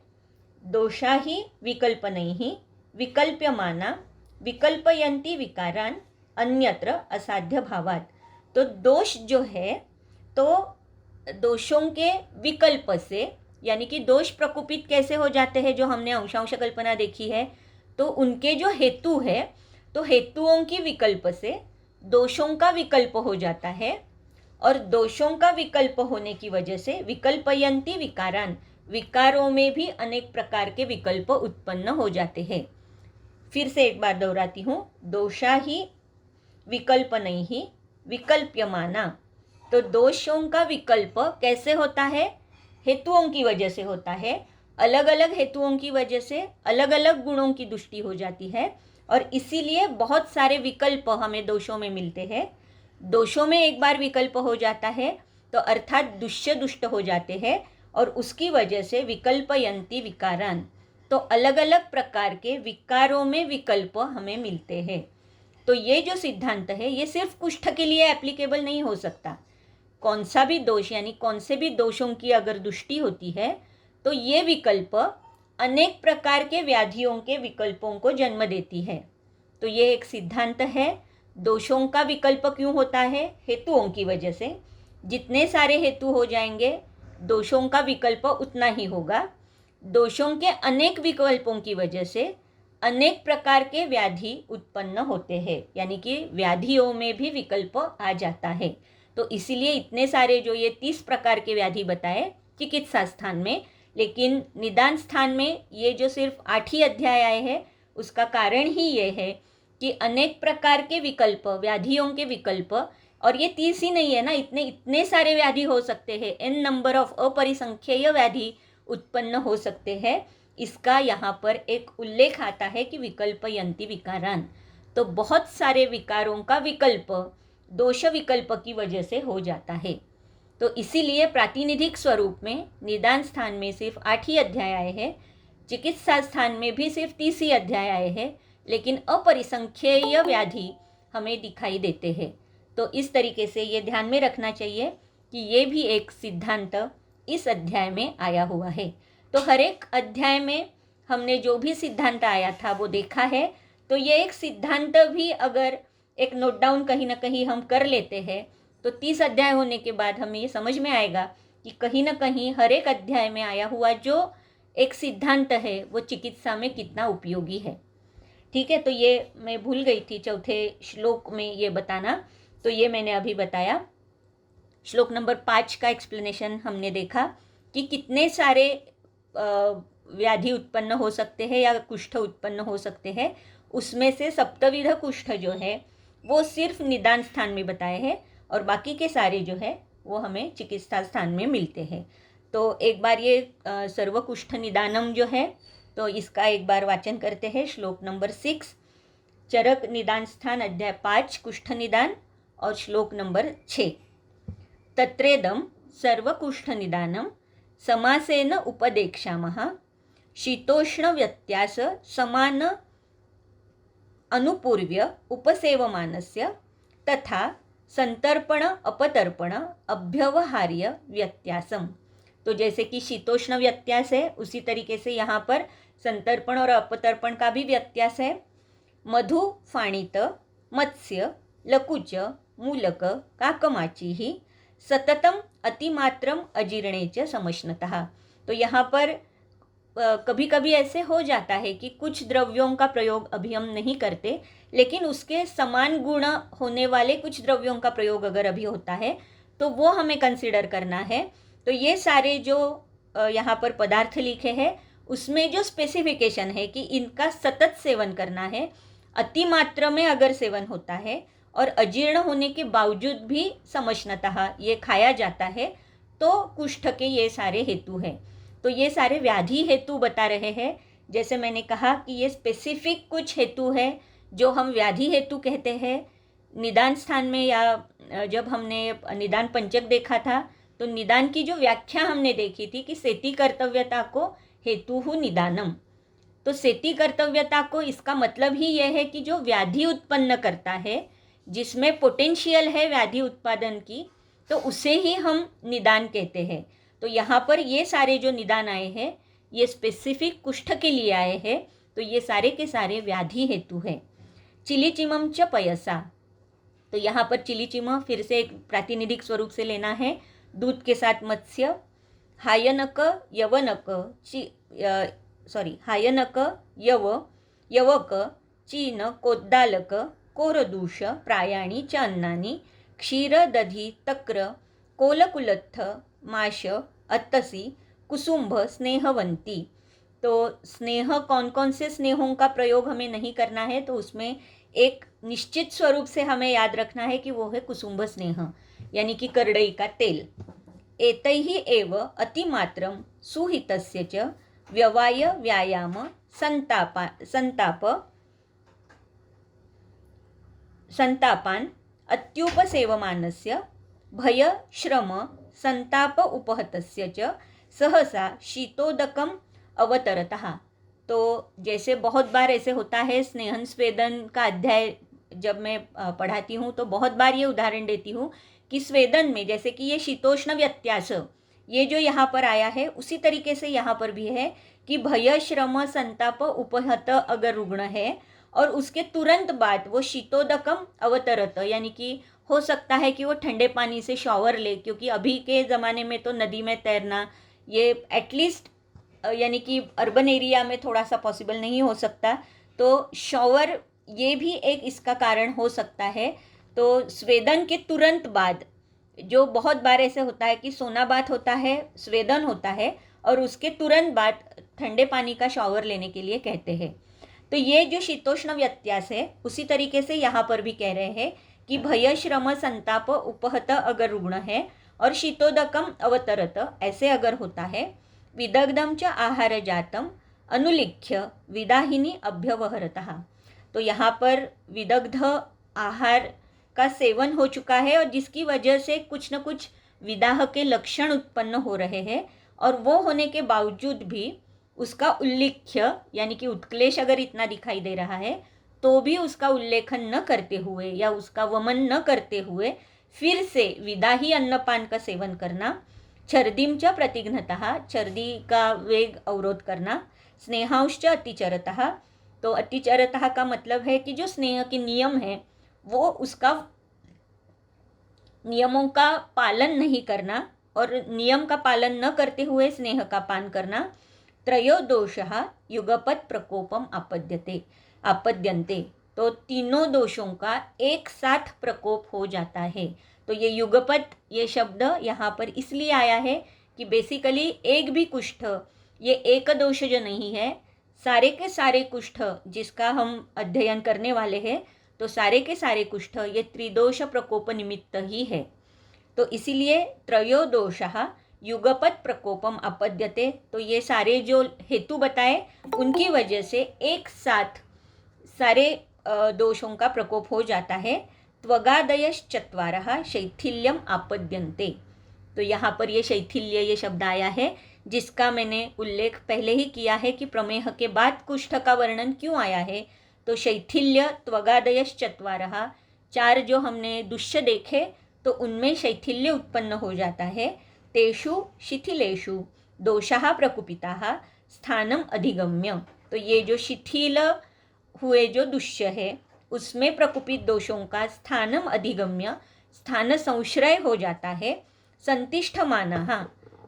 दोषा ही विकल्पनैः विकल्प्यमाना विकल्पयन्ति विकारान अन्यत्र असाध्य भावात्। तो दोष जो है तो दोषों के विकल्प से, यानी कि दोष प्रकुपित कैसे हो जाते हैं, जो हमने अंशांश कल्पना देखी है, तो उनके जो हेतु है तो हेतुओं की विकल्प से दोषों का विकल्प हो जाता है, और दोषों का विकल्प होने की वजह से विकल्पयन्ति विकारान विकारों में भी अनेक प्रकार के विकल्प उत्पन्न हो जाते हैं। फिर से एक बार दोहराती हूँ, दोषा ही विकल्प नहीं ही विकल्प्यमाना। तो दोषों का विकल्प कैसे होता है? हेतुओं की वजह से होता है। अलग अलग हेतुओं की वजह से अलग अलग गुणों की दृष्टि हो जाती है और इसीलिए बहुत सारे विकल्प हमें दोषों में मिलते हैं। दोषों में एक बार विकल्प हो जाता है तो अर्थात दुष्य दुष्ट हो जाते हैं और उसकी वजह से विकल्पयन्ति विकारान। तो अलग अलग प्रकार के विकारों में विकल्प हमें मिलते हैं। तो ये जो सिद्धांत है ये सिर्फ कुष्ठ के लिए एप्लीकेबल नहीं हो सकता। कौन सा भी दोष यानी कौन से भी दोषों की अगर दृष्टि होती है तो ये विकल्प अनेक प्रकार के व्याधियों के विकल्पों को जन्म देती है। तो ये एक सिद्धांत है। दोषों का विकल्प क्यों होता है? हेतुओं की वजह से। जितने सारे हेतु हो जाएंगे दोषों का विकल्प उतना ही होगा। दोषों के अनेक विकल्पों की वजह से अनेक प्रकार के व्याधि उत्पन्न होते हैं, यानी कि व्याधियों में भी विकल्प आ जाता है। तो इसीलिए इतने सारे जो ये 30 प्रकार के व्याधि बताए चिकित्सा स्थान में, लेकिन निदान स्थान में ये जो सिर्फ 8 ही अध्याय आए हैं, उसका कारण ही ये है कि अनेक प्रकार के विकल्प, व्याधियों के विकल्प, और ये 30 ही नहीं है ना, इतने सारे व्याधि हो सकते हैं। n नंबर ऑफ अपरिसंख्येय व्याधि उत्पन्न हो सकते हैं। इसका यहाँ पर एक उल्लेख आता है कि विकल्पयन्ति विकारान। तो बहुत सारे विकारों का विकल्प दोष विकल्प की वजह से हो जाता है। तो इसीलिए प्रातिनिधिक स्वरूप में निदान स्थान में सिर्फ 8 ही अध्याय आए हैं, चिकित्सा स्थान में भी सिर्फ 30 ही अध्याय आए हैं, लेकिन अपरिसंख्येय व्याधि हमें दिखाई देते हैं। तो इस तरीके से ये ध्यान में रखना चाहिए कि ये भी एक सिद्धांत इस अध्याय में आया हुआ है। तो हर एक अध्याय में हमने जो भी सिद्धांत आया था वो देखा है। तो ये एक सिद्धांत भी अगर एक नोट डाउन कहीं ना कहीं हम कर लेते हैं तो 30 अध्याय होने के बाद हमें ये समझ में आएगा कि कहीं ना कहीं हर एक अध्याय में आया हुआ जो एक सिद्धांत है वो चिकित्सा में कितना उपयोगी है। ठीक है, तो ये मैं भूल गई थी चौथे श्लोक में ये बताना, तो ये मैंने अभी बताया। श्लोक नंबर 5 का एक्सप्लेनेशन हमने देखा कि कितने सारे व्याधि उत्पन्न हो सकते हैं या कुष्ठ उत्पन्न हो सकते हैं। उसमें से सप्तविध कुष्ठ जो है वो सिर्फ निदान स्थान में बताए हैं और बाकी के सारे जो है वो हमें चिकित्सा स्थान में मिलते हैं। तो एक बार ये सर्व कुष्ठ निदानम जो है तो इसका एक बार वाचन करते हैं। श्लोक नंबर 6, चरक निदान स्थान अध्याय 5 कुष्ठ निदान और श्लोक नंबर 6, तत्रेदम सर्व कुष्ठ निदानम समासेन उपदेक्षामः शीतोष्ण व्यत्यास समान अनुपूर्व्य उपसेवमानस्य तथा संतर्पण अपतर्पण अभ्यवहार्य व्यत्यासम। तो जैसे कि शीतोष्ण व्यत्यास है उसी तरीके से यहाँ पर संतर्पण और अपतर्पण का भी व्यत्यास है। मधु फाणित मत्स्य लकुच मूलक काकमाची ही सततम अतिमात्रम अजीर्णे च समश्नतः। तो यहाँ पर कभी कभी ऐसे हो जाता है कि कुछ द्रव्यों का प्रयोग अभी हम नहीं करते, लेकिन उसके समान गुण होने वाले कुछ द्रव्यों का प्रयोग अगर अभी होता है तो वो हमें कंसिडर करना है। तो ये सारे जो यहाँ पर पदार्थ लिखे हैं उसमें जो स्पेसिफिकेशन है कि इनका सतत सेवन करना है, अतिमात्रा में अगर सेवन होता है और अजीर्ण होने के बावजूद भी समश्नतः ये खाया जाता है तो कुष्ठ के ये सारे हेतु हैं। तो ये सारे व्याधि हेतु बता रहे हैं। जैसे मैंने कहा कि ये स्पेसिफिक कुछ हेतु है जो हम व्याधि हेतु कहते हैं। निदान स्थान में या जब हमने निदान पंचक देखा था तो निदान की जो व्याख्या हमने देखी थी कि सेति कर्तव्यता को हेतु निदानम। तो सेति कर्तव्यता को इसका मतलब ही यह है कि जो व्याधि उत्पन्न करता है, जिसमें पोटेंशियल है व्याधि उत्पादन की, तो उसे ही हम निदान कहते हैं। तो यहाँ पर ये सारे जो निदान आए हैं ये स्पेसिफिक कुष्ठ के लिए आए हैं। तो ये सारे के सारे व्याधि हेतु हैं। चिलिचिमम च पयसा, तो यहाँ पर चिलिचिम फिर से एक प्रातिनिधिक स्वरूप से लेना है। दूध के साथ मत्स्य, हायनक यवनक हायनक यवक चीन कोद्दालक कोरदूष प्रायाणी च अन्नानी क्षीर दधी तक्र कोलकुलत्थ माश अत्तसी कुसुम्भ स्नेहवंती। तो स्नेह, कौन कौन से स्नेहों का प्रयोग हमें नहीं करना है, तो उसमें एक निश्चित स्वरूप से हमें याद रखना है कि वो है कुसुम्भ स्नेह, यानी कि करडई का तेल। एतैः एव अतिमात्रं सुहितस्य च व्यवाय व्यायाम संतापान अत्युपसेवमानस्य भय श्रम संताप उपहतस्य च सहसा शीतोदकम अवतरतः। तो जैसे बहुत बार ऐसे होता है, स्नेहन स्वेदन का अध्याय जब मैं पढ़ाती हूँ तो बहुत बार ये उदाहरण देती हूँ कि स्वेदन में जैसे कि ये शीतोष्ण व्यत्यास, ये जो यहाँ पर आया है उसी तरीके से यहाँ पर भी है कि भय श्रम संताप उपहत अगर रुग्ण है और उसके तुरंत बाद वो शीतोदकम अवतरत, यानी कि हो सकता है कि वो ठंडे पानी से शॉवर ले, क्योंकि अभी के ज़माने में तो नदी में तैरना ये एटलीस्ट यानी कि अर्बन एरिया में थोड़ा सा पॉसिबल नहीं हो सकता, तो शॉवर ये भी एक इसका कारण हो सकता है। तो स्वेदन के तुरंत बाद, जो बहुत बार ऐसे होता है कि सोनाबाथ होता है, स्वेदन होता है और उसके तुरंत बाद ठंडे पानी का शॉवर लेने के लिए कहते हैं। तो ये जो शीतोष्ण व्यत्यास है उसी तरीके से यहाँ पर भी कह रहे हैं कि भय श्रम संताप उपहत अगर रुग्ण है और शीतोदकम अवतरत ऐसे अगर होता है, विदग्धम च आहार जातम अनुलिख्य विदाहिनी अभ्यवहरतः। तो यहाँ पर विदग्ध आहार का सेवन हो चुका है और जिसकी वजह से कुछ न कुछ विदाह के लक्षण उत्पन्न हो रहे हैं, और वो होने के बावजूद भी उसका उल्लेख्य यानी कि उत्क्लेश अगर इतना दिखाई दे रहा है तो भी उसका उल्लेखन न करते हुए या उसका वमन न करते हुए फिर से विदाही अन्नपान का सेवन करना, छर्दीम च प्रतिघ्नतः, छर्दी का वेग अवरोध करना, स्नेहांश्च अतिचरतः। तो अतिचरतः का मतलब है कि जो स्नेह के नियम है वो उसका नियमों का पालन नहीं करना और नियम का पालन न करते हुए स्नेह का पान करना। त्रयोदोषः युगपत प्रकोपम आपद्यन्ते। तो तीनों दोषों का एक साथ प्रकोप हो जाता है। तो ये युगपत, ये शब्द यहाँ पर इसलिए आया है कि बेसिकली एक भी कुष्ठ, ये एक दोष जो नहीं है, सारे के सारे कुष्ठ जिसका हम अध्ययन करने वाले हैं, तो सारे के सारे कुष्ठ ये त्रिदोष प्रकोप निमित्त ही है। तो इसीलिए त्रयोदोषः युगपत प्रकोपम आपद्यते। तो ये सारे जो हेतु बताए उनकी वजह से एक साथ सारे दोषों का प्रकोप हो जाता है। त्वगादयश्चत्वारः शैथिल्यम आपद्यन्ते। तो यहाँ पर ये शैथिल्य ये शब्द आया है जिसका मैंने उल्लेख पहले ही किया है कि प्रमेह के बाद कुष्ठ का वर्णन क्यों आया है। तो शैथिल्य त्वगादयश्चत्वारः, चार जो हमने दुष्य देखे तो उनमें शैथिल्य उत्पन्न हो जाता है। तेषु शिथिलेषु दोषाः प्रकुपिताः स्थानम अधिगम्य। तो ये जो शिथिल हुए जो दुष्य है उसमें प्रकुपित दोषों का स्थानम अधिगम्य, स्थान संश्रय हो जाता है। संतिष्ठमानः,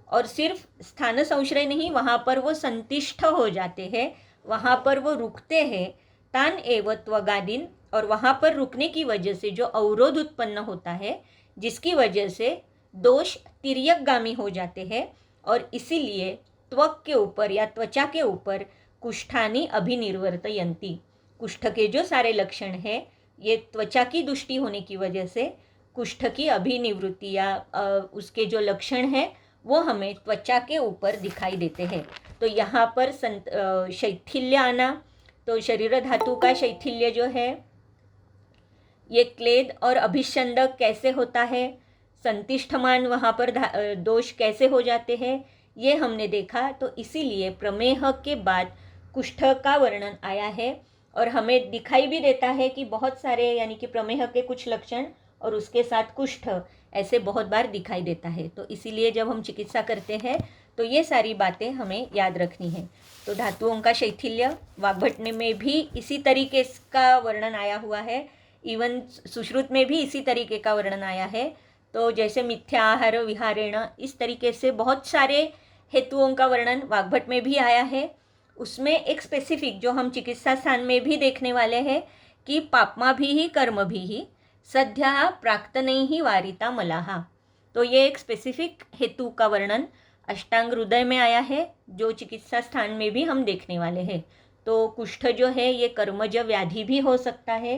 और सिर्फ स्थान संश्रय नहीं, वहाँ पर वो संतिष्ठ हो जाते हैं, वहाँ पर वो रुकते हैं। तान एव त्वगादीन, और वहाँ पर रुकने की वजह से जो अवरोध उत्पन्न होता है जिसकी वजह से दोष तिर्यकगामी हो जाते हैं, और इसीलिए त्वक के ऊपर या त्वचा के ऊपर कुष्ठानी अभिनिर्वर्तयन्ति। कुष्ठ के जो सारे लक्षण हैं ये त्वचा की दुष्टि होने की वजह से कुष्ठ की अभिनिवृत्ति या उसके जो लक्षण हैं वो हमें त्वचा के ऊपर दिखाई देते हैं। तो यहाँ पर शैथिल्य आना, तो शरीर धातु का शैथिल्य जो है ये क्लेद और अभिषंदक कैसे होता है, संतिष्ठमान वहाँ पर दोष कैसे हो जाते हैं, ये हमने देखा। तो इसीलिए प्रमेह के बाद कुष्ठ का वर्णन आया है, और हमें दिखाई भी देता है कि बहुत सारे यानी कि प्रमेह के कुछ लक्षण और उसके साथ कुष्ठ ऐसे बहुत बार दिखाई देता है। तो इसीलिए जब हम चिकित्सा करते हैं तो ये सारी बातें हमें याद रखनी है। तो धातुओं का शैथिल्य वाग्भटने में भी इसी तरीके का वर्णन आया हुआ है, इवन सुश्रुत में भी इसी तरीके का वर्णन आया है। तो जैसे मिथ्या आहार विहारेण, इस तरीके से बहुत सारे हेतुओं का वर्णन वाग्भट में भी आया है। उसमें एक स्पेसिफिक जो हम चिकित्सा स्थान में भी देखने वाले हैं कि पापमा भी ही कर्म भी ही सद्या प्राक्तनैः वारिता मलाहा। तो ये एक स्पेसिफिक हेतु का वर्णन अष्टांग हृदय में आया है, जो चिकित्सा स्थान में भी हम देखने वाले हैं। तो कुष्ठ जो है ये कर्मज व्याधि भी हो सकता है,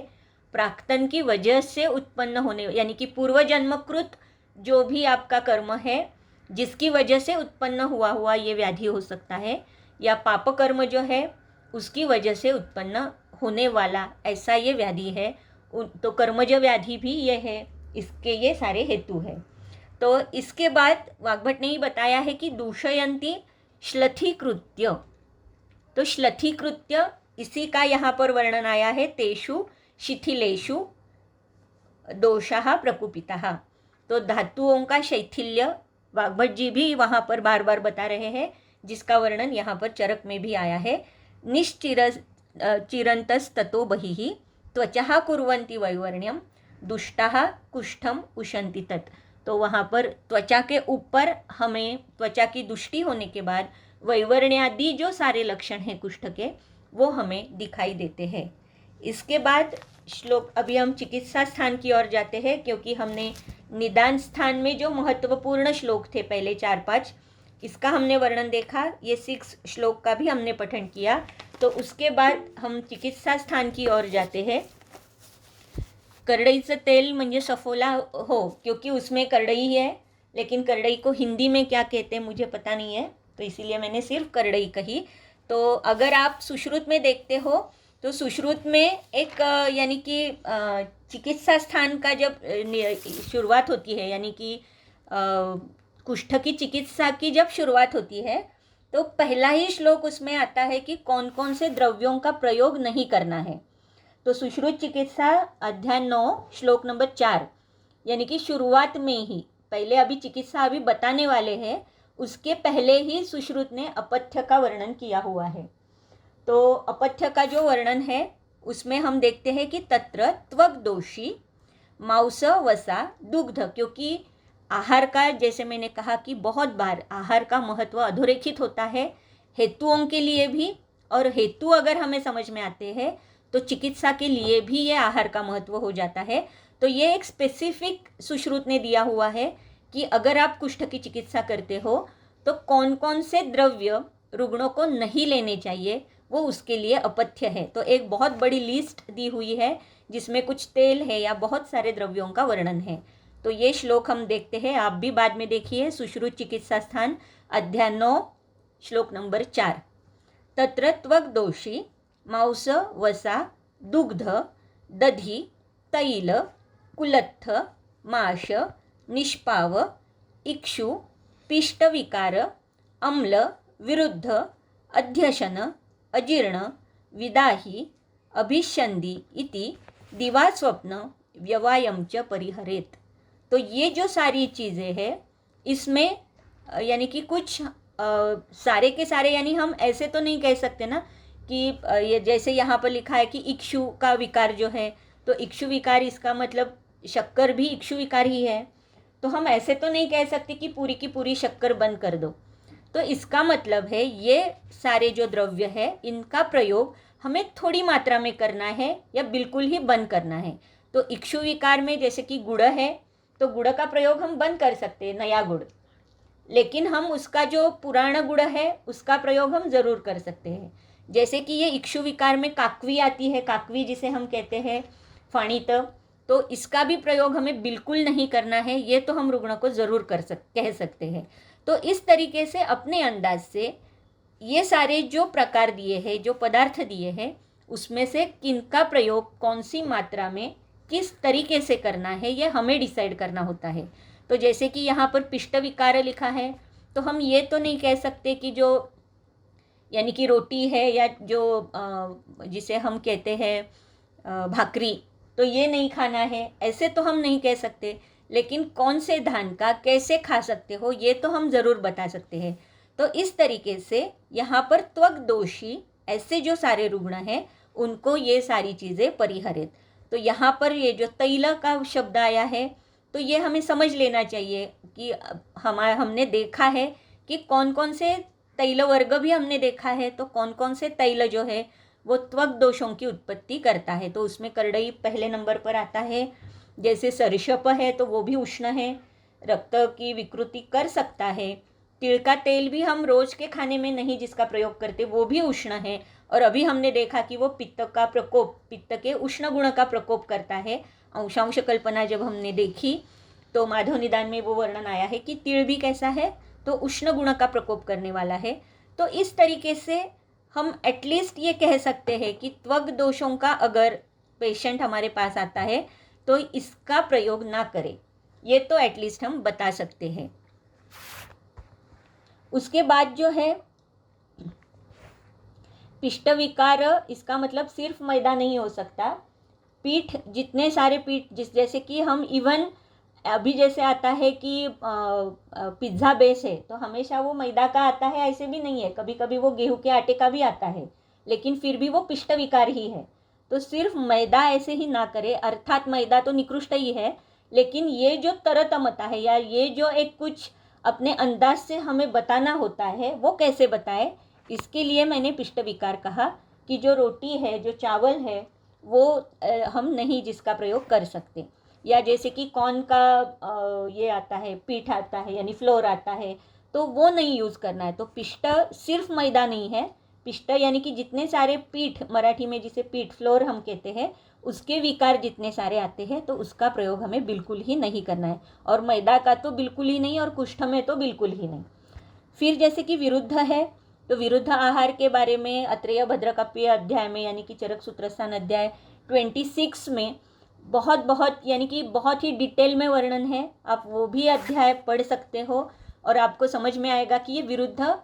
प्राक्तन की वजह से उत्पन्न होने यानी कि पूर्व जन्मकृत जो भी आपका कर्म है जिसकी वजह से उत्पन्न हुआ ये व्याधि हो सकता है, या पाप कर्म जो है उसकी वजह से उत्पन्न होने वाला ऐसा ये व्याधि है। तो कर्मज व्याधि भी ये है, इसके ये सारे हेतु है। तो इसके बाद वाग्भट ने ही बताया है कि दूषयंती श्लथीकृत्य, तो श्लथीकृत्य इसी का यहाँ पर वर्णन आया है, तेषु शिथिलेषु दोषाः प्रकुपिताः। तो धातुओं का शैथिल्य वाग्भट जी भी वहाँ पर बार बार बता रहे हैं, जिसका वर्णन यहाँ पर चरक में भी आया है। चिरंतस्ततो बहिः त्वचः कुर्वन्ति वैवर्ण्यम दुष्टाः कुष्ठम उशन्ति तत्। तो वहाँ पर त्वचा के ऊपर हमें त्वचा की दुष्टि होने के बाद वैवर्ण्यादि जो सारे लक्षण हैं कुष्ठ के वो हमें दिखाई देते हैं। इसके बाद श्लोक, अभी हम चिकित्सा स्थान की ओर जाते हैं, क्योंकि हमने निदान स्थान में जो महत्वपूर्ण श्लोक थे पहले 4-5 इसका हमने वर्णन देखा, ये 6 श्लोक का भी हमने पठन किया। तो उसके बाद हम चिकित्सा स्थान की ओर जाते हैं। करडईचं तेल म्हणजे सफोला हो, क्योंकि उसमें करडई है, लेकिन करडई को हिंदी में क्या कहते हैं मुझे पता नहीं है, तो इसीलिए मैंने सिर्फ करडई कही। तो अगर आप सुश्रुत में देखते हो तो सुश्रुत में एक यानी कि चिकित्सा स्थान का जब शुरुआत होती है, यानी कि कुष्ठ की चिकित्सा की जब शुरुआत होती है तो पहला ही श्लोक उसमें आता है कि कौन कौन से द्रव्यों का प्रयोग नहीं करना है। तो सुश्रुत चिकित्सा अध्याय 9 श्लोक नंबर 4, यानी कि शुरुआत में ही, पहले अभी चिकित्सा अभी बताने वाले हैं, उसके पहले ही सुश्रुत ने अपथ्य का वर्णन किया हुआ है। तो अपथ्य का जो वर्णन है उसमें हम देखते हैं कि तत्र त्वक दोषी मांस वसा दुग्ध, क्योंकि आहार का, जैसे मैंने कहा कि बहुत बार आहार का महत्व अधोरेखित होता है हेतुओं के लिए भी, और हेतु अगर हमें समझ में आते हैं तो चिकित्सा के लिए भी ये आहार का महत्व हो जाता है। तो ये एक स्पेसिफिक सुश्रुत ने दिया हुआ है कि अगर आप कुष्ठ की चिकित्सा करते हो तो कौन कौन से द्रव्य रुग्णों को नहीं लेने चाहिए, वो उसके लिए अपथ्य है। तो एक बहुत बड़ी लिस्ट दी हुई है जिसमें कुछ तेल है या बहुत सारे द्रव्यों का वर्णन है। तो ये श्लोक हम देखते हैं, आप भी बाद में देखिए। सुश्रुत चिकित्सा स्थान अध्याय 9 श्लोक नंबर 4, तत्र त्वक दोषी मांस वसा दुग्ध दधी तैल कुलत्थ माश निष्पाव इक्षु पिष्टविकार अम्ल विरुद्ध अध्यशन अजीर्ण विदाही अभिषंदी इति दिवास्वप्न व्यवायम च परिहरेत। तो ये जो सारी चीज़ें हैं इसमें यानी कि कुछ सारे के सारे, यानी हम ऐसे तो नहीं कह सकते ना कि ये जैसे यहाँ पर लिखा है कि इक्षु का विकार जो है, तो इक्षु विकार इसका मतलब शक्कर भी इक्षु विकार ही है। तो हम ऐसे तो नहीं कह सकते कि पूरी की पूरी शक्कर बंद कर दो। तो इसका मतलब है ये सारे जो द्रव्य है इनका प्रयोग हमें थोड़ी मात्रा में करना है या बिल्कुल ही बंद करना है। तो इक्षु विकार में जैसे कि गुड़ है तो गुड़ का प्रयोग हम बंद कर सकते हैं, नया गुड़, लेकिन हम उसका जो पुराना गुड़ है उसका प्रयोग हम ज़रूर कर सकते हैं। जैसे कि ये इक्षु विकार में काकवी आती है, काकवी जिसे हम कहते हैं फाणित, तो इसका भी प्रयोग हमें बिल्कुल नहीं करना है, ये तो हम रुग्ण को ज़रूर कह सकते हैं। तो इस तरीके से अपने अंदाज से ये सारे जो प्रकार दिए हैं, जो पदार्थ दिए हैं, उसमें से किनका प्रयोग कौन सी मात्रा में किस तरीके से करना है ये हमें डिसाइड करना होता है। तो जैसे कि यहाँ पर पिष्ट विकार लिखा है, तो हम ये तो नहीं कह सकते कि जो यानी कि रोटी है या जो जिसे हम कहते हैं भाकरी, तो ये नहीं खाना है, ऐसे तो हम नहीं कह सकते। लेकिन कौन से धान का कैसे खा सकते हो ये तो हम ज़रूर बता सकते हैं। तो इस तरीके से यहाँ पर त्वक दोषी ऐसे जो सारे रुग्ण हैं उनको ये सारी चीज़ें परिहरित। तो यहाँ पर ये जो तैल का शब्द आया है तो ये हमें समझ लेना चाहिए कि हमने देखा है कि कौन कौन से तैल वर्ग भी हमने देखा है, तो कौन कौन से तैल जो है वो त्वक दोषों की उत्पत्ति करता है। तो उसमें करडई पहले नंबर पर आता है। जैसे सरशप है तो वो भी उष्ण है, रक्त की विकृति कर सकता है। तिल का तेल भी हम रोज के खाने में नहीं जिसका प्रयोग करते, वो भी उष्ण है। और अभी हमने देखा कि वो पित्त के उष्ण गुण का प्रकोप करता है। अंशांश कल्पना जब हमने देखी तो माधव निदान में वो वर्णन आया है कि तिल भी कैसा है, तो उष्ण गुण का प्रकोप करने वाला है। तो इस तरीके से हम एटलीस्ट ये कह सकते हैं कि त्वग दोषों का अगर पेशेंट हमारे पास आता है तो इसका प्रयोग ना करें, ये तो एटलीस्ट हम बता सकते हैं। उसके बाद जो है पिष्ट विकार, इसका मतलब सिर्फ मैदा नहीं हो सकता, पीठ, जितने सारे पीठ, जैसे कि हम इवन अभी जैसे आता है कि पिज्ज़ा बेस है तो हमेशा वो मैदा का आता है ऐसे भी नहीं है, कभी कभी वो गेहूं के आटे का भी आता है, लेकिन फिर भी वो पिष्ट विकार ही है। तो सिर्फ मैदा ऐसे ही ना करे, अर्थात मैदा तो निकृष्ट ही है, लेकिन ये जो तरतमता है या ये जो एक कुछ अपने अंदाज से हमें बताना होता है वो कैसे बताए, इसके लिए मैंने पिष्ट विकार कहा कि जो रोटी है, जो चावल है, वो हम नहीं जिसका प्रयोग कर सकते। या जैसे कि कॉर्न का ये आता है, पीठ आता है यानी फ्लोर आता है, तो वो नहीं यूज़ करना है। तो पिष्ट सिर्फ मैदा नहीं है, पिष्ट यानी कि जितने सारे पीठ, मराठी में जिसे पीठ फ्लोर हम कहते हैं, उसके विकार जितने सारे आते हैं तो उसका प्रयोग हमें बिल्कुल ही नहीं करना है। और मैदा का तो बिल्कुल ही नहीं, और कुष्ठ में तो बिल्कुल ही नहीं। फिर जैसे कि विरुद्ध है, तो विरुद्ध आहार के बारे में अत्रेय भद्रकाप्य अध्याय में यानी कि चरक सूत्रस्थान अध्याय 26 में बहुत यानी कि बहुत ही डिटेल में वर्णन है। आप वो भी अध्याय पढ़ सकते हो और आपको समझ में आएगा कि ये विरुद्ध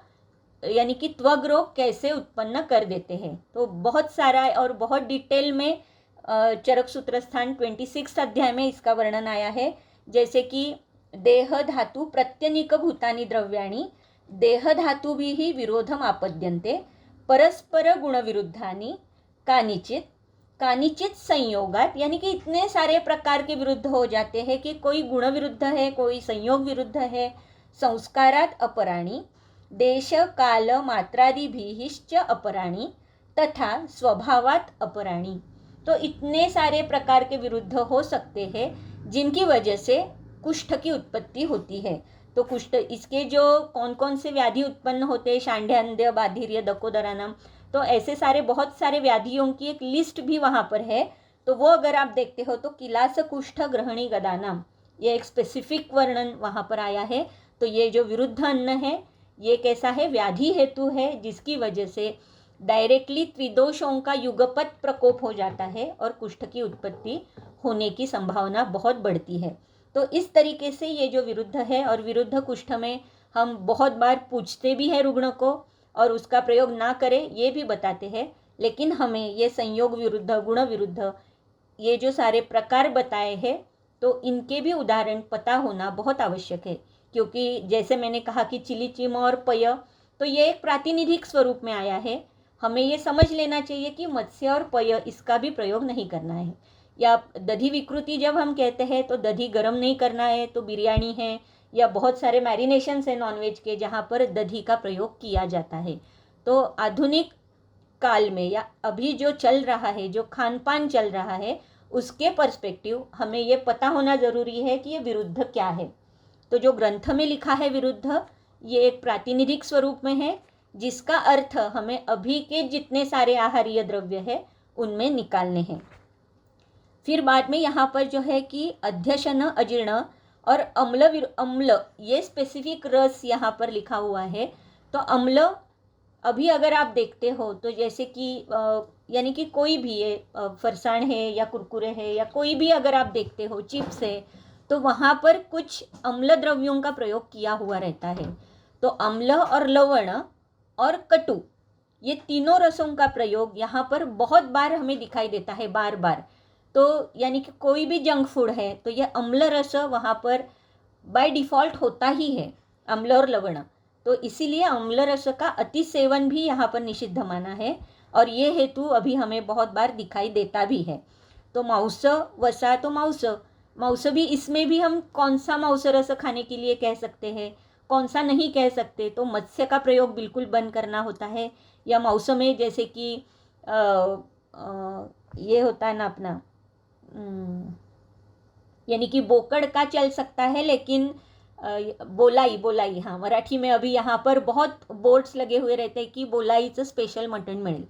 यानी कि त्वग रोग कैसे उत्पन्न कर देते हैं। तो बहुत सारा और बहुत डिटेल में चरक सूत्रस्थान 26 अध्याय में इसका वर्णन आया है। जैसे कि देह धातु प्रत्यनिक भूतानि द्रव्याणि देह धातु भी ही विरोधम आपद्यन्ते परस्पर गुण विरुद्धानि कानिचित संयोगात, यानी कि इतने सारे प्रकार के विरुद्ध हो जाते हैं कि कोई गुण विरुद्ध है, कोई संयोग विरुद्ध है। संस्कारात अपराणी देश काल मात्रादिभिश्च अपराणी तथा स्वभावात अपराणी। तो इतने सारे प्रकार के विरुद्ध हो सकते हैं जिनकी वजह से कुष्ठ की उत्पत्ति होती है। तो कुष्ठ, इसके जो कौन कौन से व्याधि उत्पन्न होते हैं, शांड्यांध्य, बाधिर्य, दकोदरानम, तो ऐसे सारे बहुत सारे व्याधियों की एक लिस्ट भी वहाँ पर है। तो वो अगर आप देखते हो तो किलास कुष्ठ ग्रहणी गदानाम, ये एक स्पेसिफिक वर्णन वहाँ पर आया है। तो ये जो विरुद्ध अन्न है ये कैसा है, व्याधि हेतु है, जिसकी वजह से डायरेक्टली त्रिदोषों का युगपत प्रकोप हो जाता है और कुष्ठ की उत्पत्ति होने की संभावना बहुत बढ़ती है। तो इस तरीके से ये जो विरुद्ध है, और विरुद्ध कुष्ठ में हम बहुत बार पूछते भी हैं रुग्ण को और उसका प्रयोग ना करें ये भी बताते हैं, लेकिन हमें ये संयोग विरुद्ध, गुण विरुद्ध, ये जो सारे प्रकार बताए हैं तो इनके भी उदाहरण पता होना बहुत आवश्यक है। क्योंकि जैसे मैंने कहा कि चिली, चिम और पय, तो ये एक प्रातिनिधिक स्वरूप में आया है। हमें ये समझ लेना चाहिए कि मत्स्य और पय इसका भी प्रयोग नहीं करना है। या दधी विकृति जब हम कहते हैं तो दधी गरम नहीं करना है, तो बिरयानी है या बहुत सारे मैरिनेशंस है नॉनवेज के जहाँ पर दधी का प्रयोग किया जाता है। तो आधुनिक काल में या अभी जो चल रहा है, जो खान पान चल रहा है, उसके पर्सपेक्टिव हमें ये पता होना ज़रूरी है कि ये विरुद्ध क्या है। तो जो ग्रंथ में लिखा है विरुद्ध, ये एक प्रातिनिधिक स्वरूप में है जिसका अर्थ हमें अभी के जितने सारे आहारीय द्रव्य है उनमें निकालने हैं। फिर बाद में यहाँ पर जो है कि अध्यशन, अजीर्ण और अम्ल, ये स्पेसिफिक रस यहाँ पर लिखा हुआ है। तो अम्ल अभी अगर आप देखते हो तो जैसे कि यानी कि कोई भी ये फरसाण है या कुरकुरे है या कोई भी अगर आप देखते हो, चिप्स है, तो वहाँ पर कुछ अम्ल द्रव्यों का प्रयोग किया हुआ रहता है। तो अम्ल और लवण और कटु, ये तीनों रसों का प्रयोग यहाँ पर बहुत बार हमें दिखाई देता है, बार बार। तो यानी कि कोई भी जंक फूड है तो यह अम्ल रस वहाँ पर बाय डिफ़ॉल्ट होता ही है, अम्ल और लवण। तो इसीलिए अम्ल रस का अति सेवन भी यहाँ पर निषिद्ध माना है, और ये हेतु अभी हमें बहुत बार दिखाई देता भी है। तो मांस, वसा, तो मांस भी, इसमें भी हम कौन सा मांस रस खाने के लिए कह सकते हैं, कौन सा नहीं कह सकते। तो मत्स्य का प्रयोग बिल्कुल बंद करना होता है। या मांस में जैसे कि ये होता है ना अपना, यानी कि बोकड़ का चल सकता है, लेकिन बोलाई, बोलाई, हाँ मराठी में अभी यहाँ पर बहुत बोर्ड्स लगे हुए रहते हैं कि बोलाईचं स्पेशल मटण मिळेल.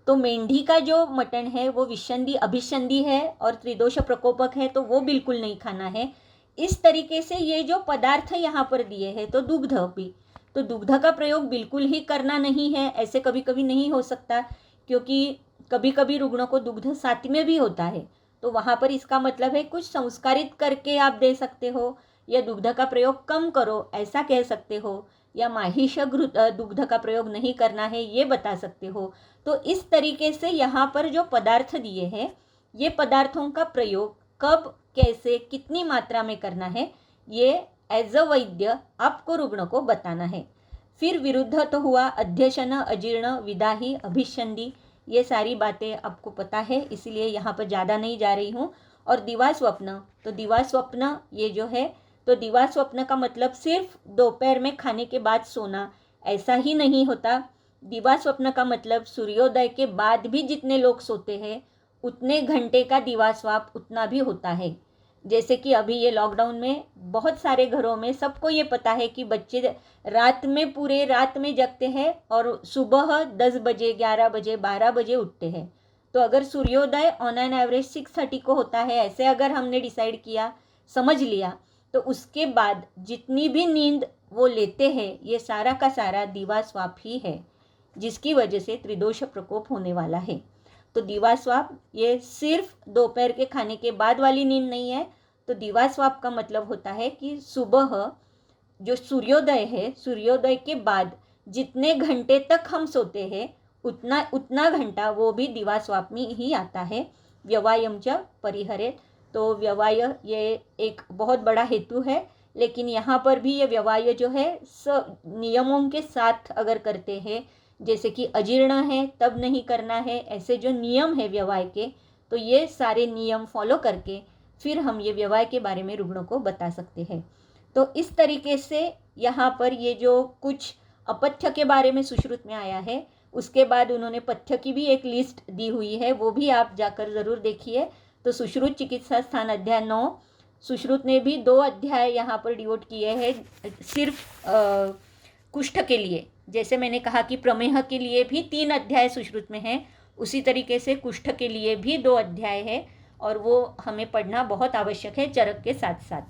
तो मेंढी का जो मटन है वो विषंदी अभिषंदी है और त्रिदोष प्रकोपक है, तो वो बिल्कुल नहीं खाना है. इस तरीके से ये जो पदार्थ यहाँ पर दिए हैं, तो दुग्ध भी, तो दुग्ध का प्रयोग बिल्कुल ही करना नहीं है. ऐसे कभी कभी नहीं हो सकता, क्योंकि कभी कभी रुग्णों को दुग्ध साथ में भी होता है, तो वहाँ पर इसका मतलब है कुछ संस्कारित करके आप दे सकते हो, या दुग्ध का प्रयोग कम करो ऐसा कह सकते हो, या माहिष दुग्ध का प्रयोग नहीं करना है ये बता सकते हो. तो इस तरीके से यहाँ पर जो पदार्थ दिए हैं, ये पदार्थों का प्रयोग कब, कैसे, कितनी मात्रा में करना है, ये एज अ वैद्य आपको रुग्ण को बताना है. फिर विरुद्ध तो हुआ अध्यशन, अजीर्ण, विदाही, अभिषंदी, ये सारी बातें आपको पता है, इसलिए यहाँ पर ज़्यादा नहीं जा रही हूँ. और दिवा स्वप्न, तो दिवा स्वप्न ये जो है, तो दिवा स्वप्न का मतलब सिर्फ दोपहर में खाने के बाद सोना ऐसा ही नहीं होता. दिवा स्वप्न का मतलब सूर्योदय के बाद भी जितने लोग सोते हैं उतने घंटे का दिवा स्वाप उतना भी होता है. जैसे कि अभी ये लॉकडाउन में बहुत सारे घरों में सबको ये पता है कि बच्चे रात में पूरे रात में जगते हैं और सुबह 10 बजे, 11 बजे, 12 बजे उठते हैं. तो अगर सूर्योदय ऑन एन एवरेज 6:30 को होता है, ऐसे अगर हमने डिसाइड किया, समझ लिया, तो उसके बाद जितनी भी नींद वो लेते हैं ये सारा का सारा दिवा स्वाप ही है, जिसकी वजह से त्रिदोष प्रकोप होने वाला है. तो दिवा स्वाप ये सिर्फ दोपहर के खाने के बाद वाली नींद नहीं है. तो दिवा स्वाप का मतलब होता है कि सुबह जो सूर्योदय है, सूर्योदय के बाद जितने घंटे तक हम सोते हैं उतना घंटा वो भी दिवा स्वाप में ही आता है. व्यवायम च परिहरेत, तो व्यवाय ये एक बहुत बड़ा हेतु है, लेकिन यहाँ पर भी ये व्यवाय जो है नियमों के साथ अगर करते हैं, जैसे कि अजीर्ण है तब नहीं करना है, ऐसे जो नियम है व्यवाय के, तो ये सारे नियम फॉलो करके फिर हम ये व्यवाय के बारे में रुग्णों को बता सकते हैं. तो इस तरीके से यहाँ पर ये जो कुछ अपथ्य के बारे में सुश्रुत में आया है, उसके बाद उन्होंने पथ्य की भी एक लिस्ट दी हुई है, वो भी आप जाकर ज़रूर देखिए. तो सुश्रुत चिकित्सा स्थान अध्याय 9, सुश्रुत ने भी 2 अध्याय यहाँ पर डिवोट किए हैं सिर्फ कुष्ठ के लिए. जैसे मैंने कहा कि प्रमेह के लिए भी 3 अध्याय सुश्रुत में हैं, उसी तरीके से कुष्ठ के लिए भी 2 अध्याय है, और वो हमें पढ़ना बहुत आवश्यक है चरक के साथ साथ.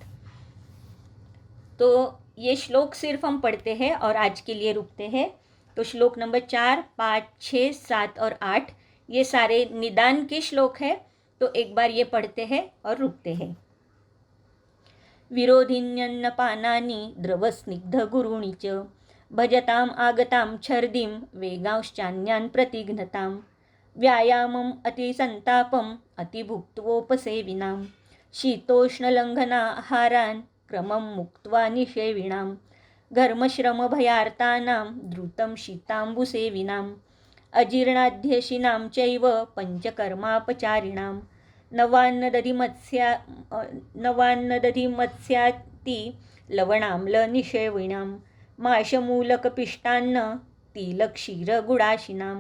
तो ये श्लोक सिर्फ हम पढ़ते हैं और आज के लिए रुकते हैं. तो श्लोक नंबर 4, 5, 6, 7 और 8 ये सारे निदान के श्लोक है. तो एक बार ये पढ़ते हैं और रुकते हैं. विरोधिन्यन्नपानानि द्रवस्निग्धगुरूणि च भजताम् आगतां छर्दिं वेगांश्चान्यान् प्रतिघ्नतां व्यायामम् अतिसन्तापम् अतिभुक्त्वोपसेविनां शीतोष्णलङ्घनाहारान् क्रमं मुक्त्वा निषेविणां घर्मश्रमभयार्तानां द्रुतं शीताम्बुसेविनां अजीर्णाध्यशिनां चैव पञ्चकर्मापचारिणां नवान्नदधिमत्स्याति लवणाम्लनिषेविणां माशमूलकपिष्टान्न तिलक्षीरगुडाशिनां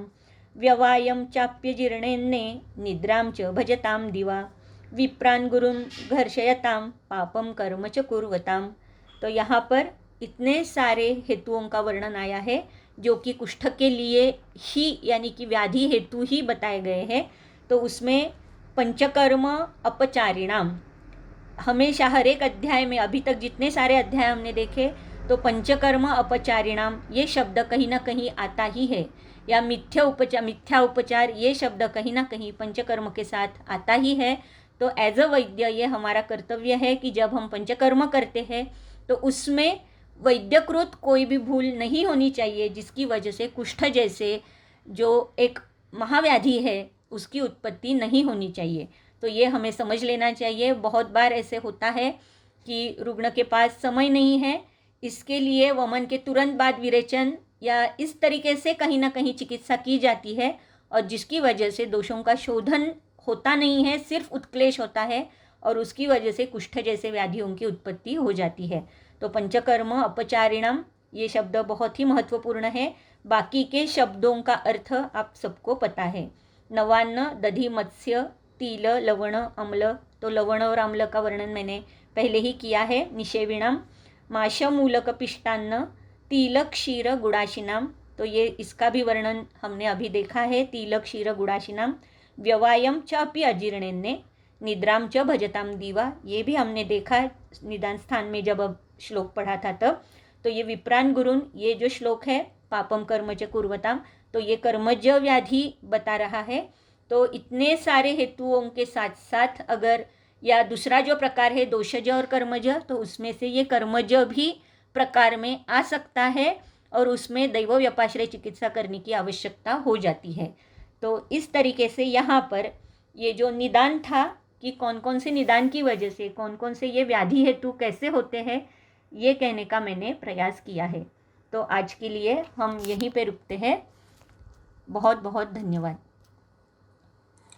व्यवायं चाप्यजीर्णेन्ने निद्रां च भजतां दिवा विप्रान् गुरुन् घर्षयतां पापं कर्म च कुर्वतां. तो यहाँ पर इतने सारे हेतुओं का वर्णन आया है जो कि कुष्ठ के लिए ही यानी कि व्याधि हेतु ही बताए गए हैं. तो उसमें पंचकर्म अपचारिणाम, हमेशा हर एक अध्याय में अभी तक जितने सारे अध्याय हमने देखे, तो पंचकर्म अपचारिणाम ये शब्द कहीं ना कहीं आता ही है, या मिथ्या उपचार ये शब्द कहीं ना कहीं पंचकर्म के साथ आता ही है. तो एज अ वैद्य ये हमारा कर्तव्य है कि जब हम पंचकर्म करते हैं तो उसमें वैद्यकृत कोई भी भूल नहीं होनी चाहिए, जिसकी वजह से कुष्ठ जैसे जो एक महाव्याधि है उसकी उत्पत्ति नहीं होनी चाहिए. तो ये हमें समझ लेना चाहिए. बहुत बार ऐसे होता है कि रुग्ण के पास समय नहीं है, इसके लिए वमन के तुरंत बाद विरेचन या इस तरीके से कहीं ना कहीं चिकित्सा की जाती है, और जिसकी वजह से दोषों का शोधन होता नहीं है, सिर्फ उत्क्लेश होता है, और उसकी वजह से कुष्ठ जैसे व्याधियों की उत्पत्ति हो जाती है. तो पंचकर्म अपचारिणम ये शब्द बहुत ही महत्वपूर्ण है. बाकी के शब्दों का अर्थ आप सबको पता है. नवान्न, दधि, मत्स्य, तिल, लवण, अम्ल, तो लवण और अम्ल का वर्णन मैंने पहले ही किया है. निषेविणम माशमूलक पिष्टान्न, तिलक क्षीर गुड़ाशिनाम, तो ये इसका भी वर्णन हमने अभी देखा है। तिलक क्षीर गुड़ाशिनाम, व्यवायम च अपि अजीर्णेन्ने, निद्राम च भजताम दीवा, ये भी हमने देखा निदान स्थान में जब अब श्लोक पढ़ा था तब। तो ये विप्रान गुरुन, ये जो श्लोक है पापम कर्म च कुर्वताम, तो ये कर्मज व्याधि बता रहा है। तो इतने सारे हेतुओं के साथ साथ अगर या दूसरा जो प्रकार है दोषज और कर्मज, तो उसमें से ये कर्मज भी प्रकार में आ सकता है और उसमें दैव व्यपाश्रय चिकित्सा करने की आवश्यकता हो जाती है। तो इस तरीके से यहाँ पर ये जो निदान था कि कौन कौन से निदान की वजह से कौन कौन से ये व्याधि हेतु कैसे होते हैं, ये कहने का मैंने प्रयास किया है। तो आज के लिए हम यहीं पे रुकते हैं। बहुत बहुत धन्यवाद।